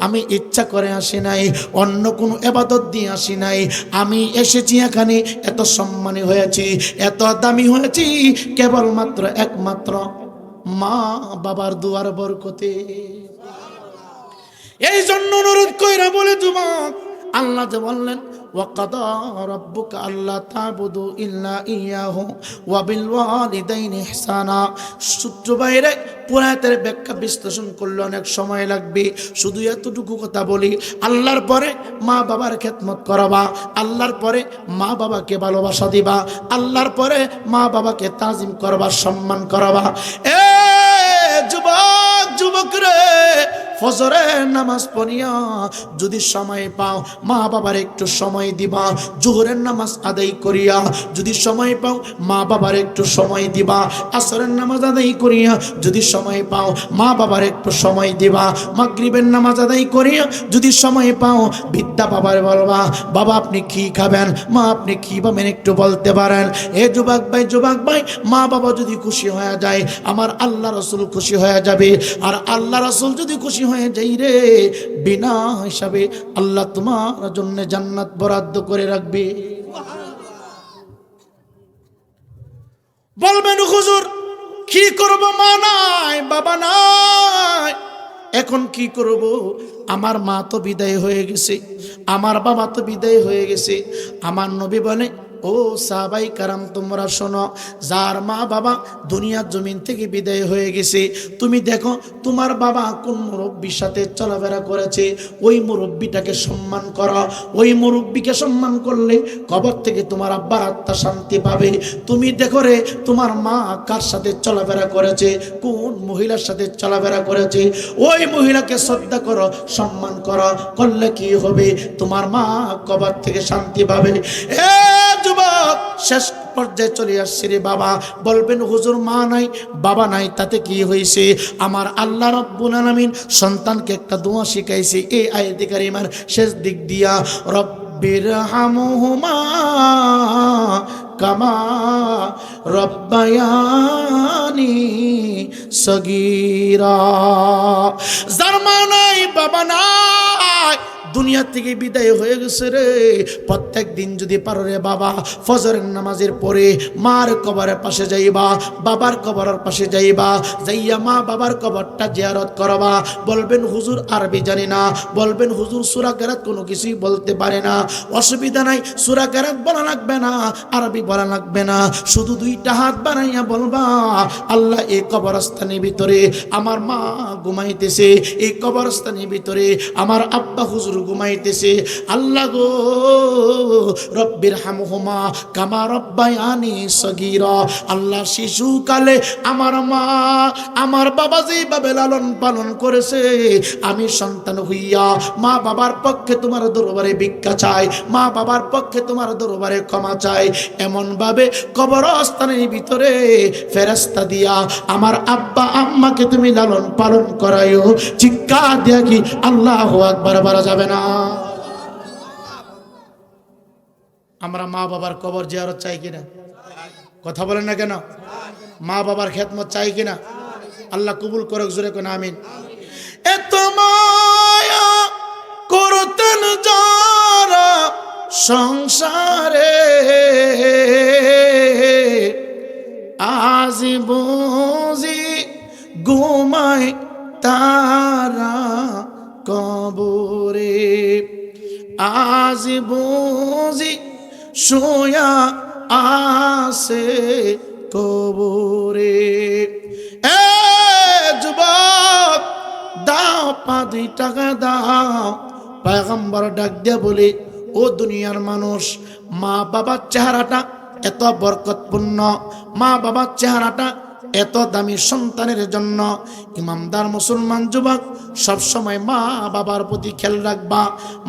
A: আমি ইচ্ছা করে আসি নাই, অন্য কোনো ইবাদত দিয়ে আসি নাই, আমি এসেছি এখানে এত সম্মানী হয়েছি, এত দামি হয়েছি কেবলমাত্র একমাত্র মা বাবার দুয়ার বরকতে। এই জন্য অনুরোধ কইরা বলে যুবক, আল্লাহ যে বললেন ওয়াকাদা রাব্বুকা আল্লা তা'বুদু ইল্লা ইয়াহু ওয়া বিল ওয়ালিদাইনি ইহসানা। সূত্র বাইরে পুরাতের ব্যাখ্যা বিশ্লেষণ করলে অনেক সময় লাগবে, শুধু এতটুকু কথা বলি, আল্লাহর পরে মা বাবার খেদমত করবা, আল্লাহর পরে মা বাবাকে ভালোবাসা দিবা, আল্লাহর পরে মা বাবাকে তাজিম করবা, সম্মান করবা। এ যুবক যুবক রে, ফজরের নামাজ পড়িয়া যদি সময় পাও মা বাবার একটু সময় দিবা, জোহরের নামাজ আদায় করিয়া যদি সময় পাও মা বাবার একটু সময় দিবা, আসরের নামাজ আদায় করিয়া যদি সময় পাও মা বাবার একটু সময় দিবা, মাগরিবের নামাজ আদায় করিয়া যদি সময় পাও বিদ্যা বাবার বলবা, বাবা আপনি কি খাবেন, মা আপনি কি পাবেন একটু বলতে পারেন। এ যুবক ভাই, মা বাবা যদি খুশি হয়ে যায় আমার আল্লাহ রাসূল খুশি হয়ে যাবে, আর আল্লাহ রাসূল যদি খুশি হয়ে যাই রে, বিনা হিসাবে আল্লাহ তোমার জন্য জান্নাত বরাদ্দ করে রাখবে। বলবেন হুজুর কি করব, মা নাই বাবা নাই, এখন কি করব? আমার মা তো বিদায় হয়ে গেছে, আমার বাবা তো বিদায় হয়ে গেছে। আমার নবী বলে ও সাহাবাই কারাম তোমরা শোনো, যার মা বাবা দুনিয়ার জমিন থেকে বিদায় হয়ে গেছে, তুমি দেখো তোমার বাবা কোন মুরব্বীর সাথে চলাফেরা করেছে, ওই মুরব্বীটাকে সম্মান করো। ওই মুরব্বীকে সম্মান করলে কবর থেকে তোমার আব্বার আত্মা শান্তি পাবে। তুমি দেখো রে তোমার মা কার সাথে চলাফেরা করেছে, কোন মহিলার সাথে চলাফেরা করেছে, ওই মহিলাকে শ্রদ্ধা করো, সম্মান করো, করলে কি হবে, তোমার মা কবর থেকে শান্তি পাবে। এ যুবক, শেষ পর্যায়ে চলে আসছে রে বাবা, বলবেন হুজুর মা নাই বাবা নাই তাতে কি হয়েছে? আমার আল্লাহ রাব্বুল আলামিন সন্তানকে একটা দোয়া শিখাইছে এই আয়াতে কারিমার শেষ দিক দিয়া, রব্বিরহামহুমা কামা রব্বায়ানি সগীরা। যার মা নাই বাবা নাই, দুনিয়া থেকে বিদায় হয়ে গেছে রে, প্রত্যেক দিন যদি পারো রে বাবা, ফজরের নামাজের পরে মার কবরের পাশে যাইবা, বাবার কবরের পাশে যাইবা, যাইয়া মা বাবার কবরটা জিয়ারত করবা। বলবেন হুজুর আরবি জানি না, বলবেন হুজুর সূরা কেরাত কোনো কিছুই বলতে পারে না, অসুবিধা নাই, সূরা কেরাত বলা লাগবে না, আরবি বলা লাগবে না, শুধু দুইটা হাত বানাইয়া বলবা, আল্লাহ এই কবরস্থানের ভিতরে আমার মা ঘুমাইতেছে, এই কবরস্থানের ভিতরে আমার আব্বা হুজুর ঘুমাইতেছে, আল্লাহ গো রব্বিরহামহুমা কামা রব্বায়ানি সগীরা। আল্লাহ শিশুকালে আমার মা আমার বাবা যেভাবে লালন পালন করেছে, আমি সন্তান হইয়া মা বাবার পক্ষে তোমার দরবারে ভিক্ষা চাই, মা বাবার পক্ষে তোমার দরবারে ক্ষমা চাই। এমন ভাবে কবরস্থানের ভিতরে ফেরেশতা দিয়া আমার আব্বা আম্মাকে তুমি লালন পালন করাইও। চিৎকার দিয়া কি আল্লাহু আকবার বলা যাবে না? আমরা মা বাবার কবর জিয়ারত চাই কিনা? কথা বলেন না কেন? মা বাবার খেদমত চাই কিনা? আল্লাহ কবুল করুক, জোরে কোন আমিন। এত মায়া করতেন যারা সংসারে, আজ বুঝি ঘুমায় তারা কবরে, আজ বুঝি শোয়া আছে কবরে। এ যুবক, দাও 5 টাকা দাও। পয়গম্বর ডাক দিয়া বলে, ও দুনিয়ার মানুষ, মা বাবার চেহারাটা এত বরকতপূর্ণ, মা বাবার চেহারাটা এত দামি সন্তানের জন্য ইমানদার মুসলমান যুবক সবসময় মা বাবার প্রতি খেয়াল রাখবা,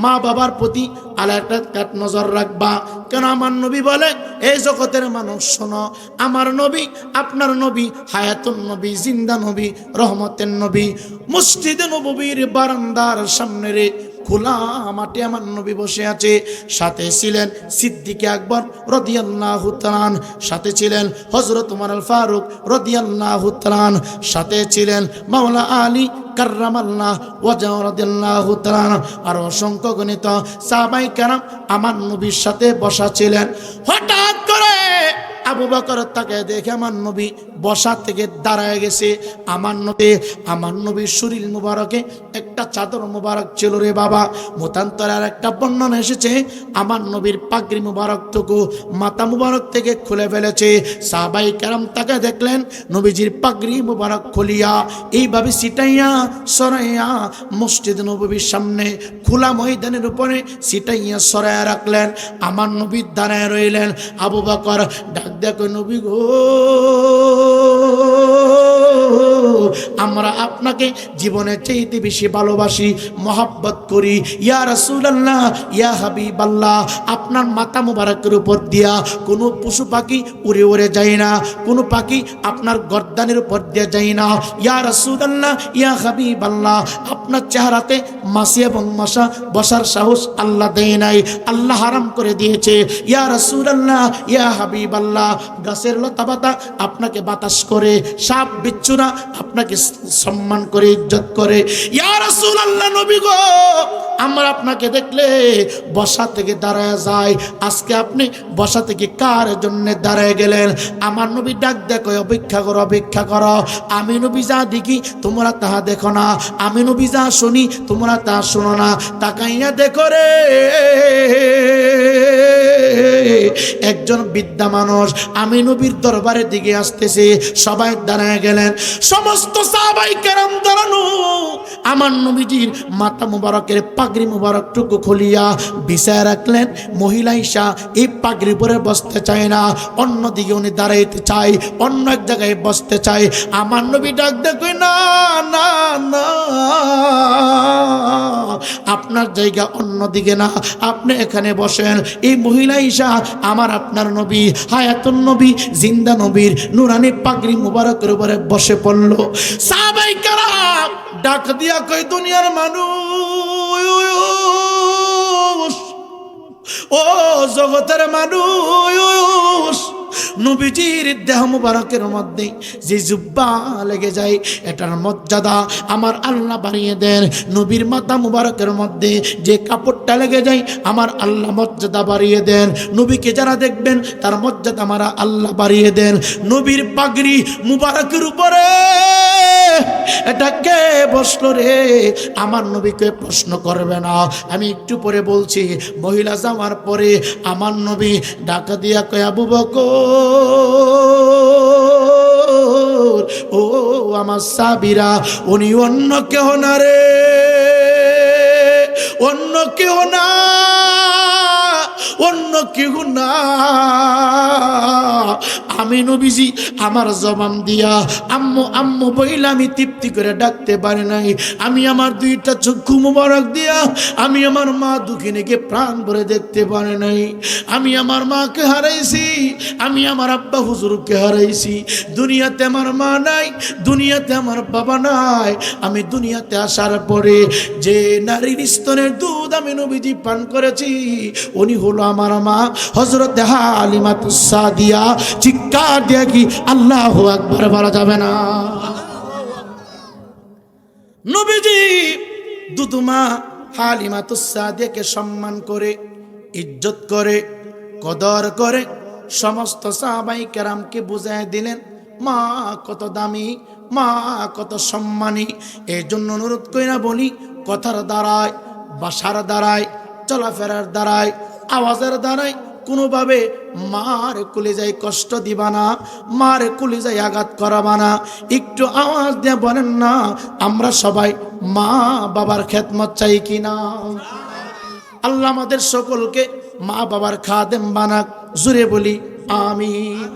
A: মা বাবার প্রতি আলাদা নজর রাখবা। কেন আমার নবী বলে, এই জগতের মানুষ শোনো, আমার নবী আপনার নবী হায়াতুন নবী, জিন্দা নবী, রহমতের নবী, মসজিদে নববীর বারান্দার সামনে রে খোলা মাঠে আমার নবী বসে আছে। সাথে ছিলেন সিদ্দিকে আকবর রাদিয়াল্লাহু তাআলা, সাথে ছিলেন হযরত ওমর আল ফারুক রাদিয়াল্লাহু তাআলা, সাথে ছিলেন মাওলা আলী কাররামাল্লাহ ওয়াজহু রাদিয়াল্লাহু তাআলা, আর অসংখ্য গণিত সাহাবায়ে কেরাম আমার নবীর সাথে বসা ছিলেন। হঠাৎ করে আবু বকর তাকে দেখে আমার নবী বসা থেকে দাঁড়ায় গেছে। আমার নবীর শরীর মুবারকে একটা চাদর মুবারক ছিল রে বাবা। মতান্তরের একটা বর্ণনা এসেছে, আমার নবীর পাগড়ি মুবারকটুকু মাথা মুবারক থেকে খুলে ফেলেছে। সাহাবায়ে কেরাম তাকে দেখলেন নবীজির পাগড়ি মুবারক খুলিয়া এইভাবে সিটাইয়া সরাইয়া মসজিদ নববীর সামনে খোলা ময়দানের উপরে সিটাইয়া সরাইয়া রাখলেন। আমার নবী দাঁড়ায় রইলেন। আবু বকর ডাক দেখো, নবী গো, আমরা আপনাকে জীবনের চাইতে বেশি ভালোবাসি, মহব্বত করি। ইয়া রাসূলুল্লাহ, ইয়া হাবিবাল্লাহ, আপনার মাথা মুবারকের উপর দিয়া কোনো পশু পাখি উড়ে উড়ে যায় না, কোনো পাখি আপনার গর্দানের উপর দিয়ে যায় না। ইয়া রাসূলুল্লাহ, ইয়া হাবিবাল্লাহ, আপনার চেহারাতে মাছি এবং মশা বসার সাহস আল্লাহ দেয় নাই, আল্লাহ হারাম করে দিয়েছে। ইয়া রাসূলুল্লাহ, ইয়া হাবিবাল্লাহ, গাছের লতাপাতা আপনাকে বাতাস করে, সাপ বিচ্ছুরা আপনাকে সম্মান করে, ইজ্জত করে। ইয়া রাসূলুল্লাহ, নবী গো, আমরা আপনাকে দেখলে বসা থেকে দাঁড়ায় যায়, আজকে আপনি বসা থেকে কার জন্য দাঁড়ায় গেলেন? আমার নবী ডাক দেখো, অপেক্ষা করো, অপেক্ষা করো। আমি নবী যা দেখি তোমরা তাহা দেখো না, আমি নবী যা শুনি তোমরা তা শোনো না। তাকাইয়া দেখো রে, একজন বৃদ্ধা মানুষ আমি নবীর দরবারের দিকে আসতেছে। সবাই দাঁড়ায় গেলেন, সমস্ত সাহাবায়ে কেরাম দাঁড়ানো। আমার নবীজির মাথা মুবারকের পাগড়ি মুবারকটুকু খুলিয়া বিছায় রাখলেন। মহিলা ঈশা এই পাগড়ি পরে বসতে চায় না, অন্যদিকে উনি দাঁড়াইতে চায়, অন্য এক জায়গায় বসতে চায়। আমার নবী ডাক দেখে, না না না, আপনার জায়গা অন্যদিকে না, আপনি এখানে বসেন। এই মহিলা ঈশা আমার আপনার নবী, হায়াতুন নবী, জিন্দা নবীর নুরানি পাগড়ি মুবারকের উপরে বসে পড়ল। সাহাবায়ে কেরাম ডাক দিয়া কই, দুনিয়ার মানুষ, ও জগতের মানুষ, নবীজির দেহ মুবারকের মধ্যে যে জুব্বা লেগে যায় এটার মর্যাদা আমার আল্লাহ বাড়িয়ে দেন। নবীর মাথা মুবারকের মধ্যে যে কাপড়টা লেগে যায় আমার আল্লাহ মর্যাদা বাড়িয়ে দেন। নবীকে যারা দেখবেন তার মর্যাদা আমার আল্লাহ বাড়িয়ে দেন। নবীর পাগড়ি মুবারকের উপরে এটা কে বসলো রে? আমার নবীকে প্রশ্ন করবে না, আমি একটু পরে বলছি। মহিলা যাওয়ার পরে আমার নবী ডাকা দিয়া কয়, আবু বকর, ও আমার সাবিরা, উনি অন্য কেহ না রে, অন্য কেহ না, অন্য কেহ না, আমি নবীজি। আমার জবান দিয়া আম্মু আম্মু বইলা আমি তৃপ্তি করে ডাকতে পারি নাই। আমি আমার দুইটা চক্ষু মুবারক দিয়া আমি আমার মা দুঃখিনীকে প্রাণ ভরে দেখতে পারি নাই। আমি আমার মাকে হারাইছি, আমি আমার আব্বা হুজুরকে হারাইছি। দুনিয়াতে আমার মা নাই, দুনিয়াতে আমার বাবা নাই। আমি দুনিয়াতে আসার পরে যে নারীর স্তনের দুধ আমি নবীজি পান করেছি উনি হলো আমার মা হযরত হালিমাতুস সাদিয়া। চিৎকার দিয়ে কি আল্লাহু আকবার বলা যাবে না? নবীজি দুধমা হালিমাতুস সাদিয়াকে সম্মান করে, ইজ্জত করে, কদর করে সমস্ত সাহাবায়ে কেরামকে বুঝায় দিলেন মা কত দামি, মা কত সম্মানী। এই জন্য অনুরোধ কইরা বলি, কথার দ্বারায়, বাসার দ্বারায়, চলাফেরার দ্বারায়, আওয়াজের দ্বারায় কোনোভাবে মার কলিজায় কষ্ট দিবা না, মার কলিজায় আঘাত করাবা না। একটু আওয়াজ দিয়ে বলেন না, আমরা সবাই মা বাবার খেদমত চাই কিনা? আল্লাহ আমাদের সকলকে মা বাবার খাদেম বানাক। জুড়ে বলি আমিন।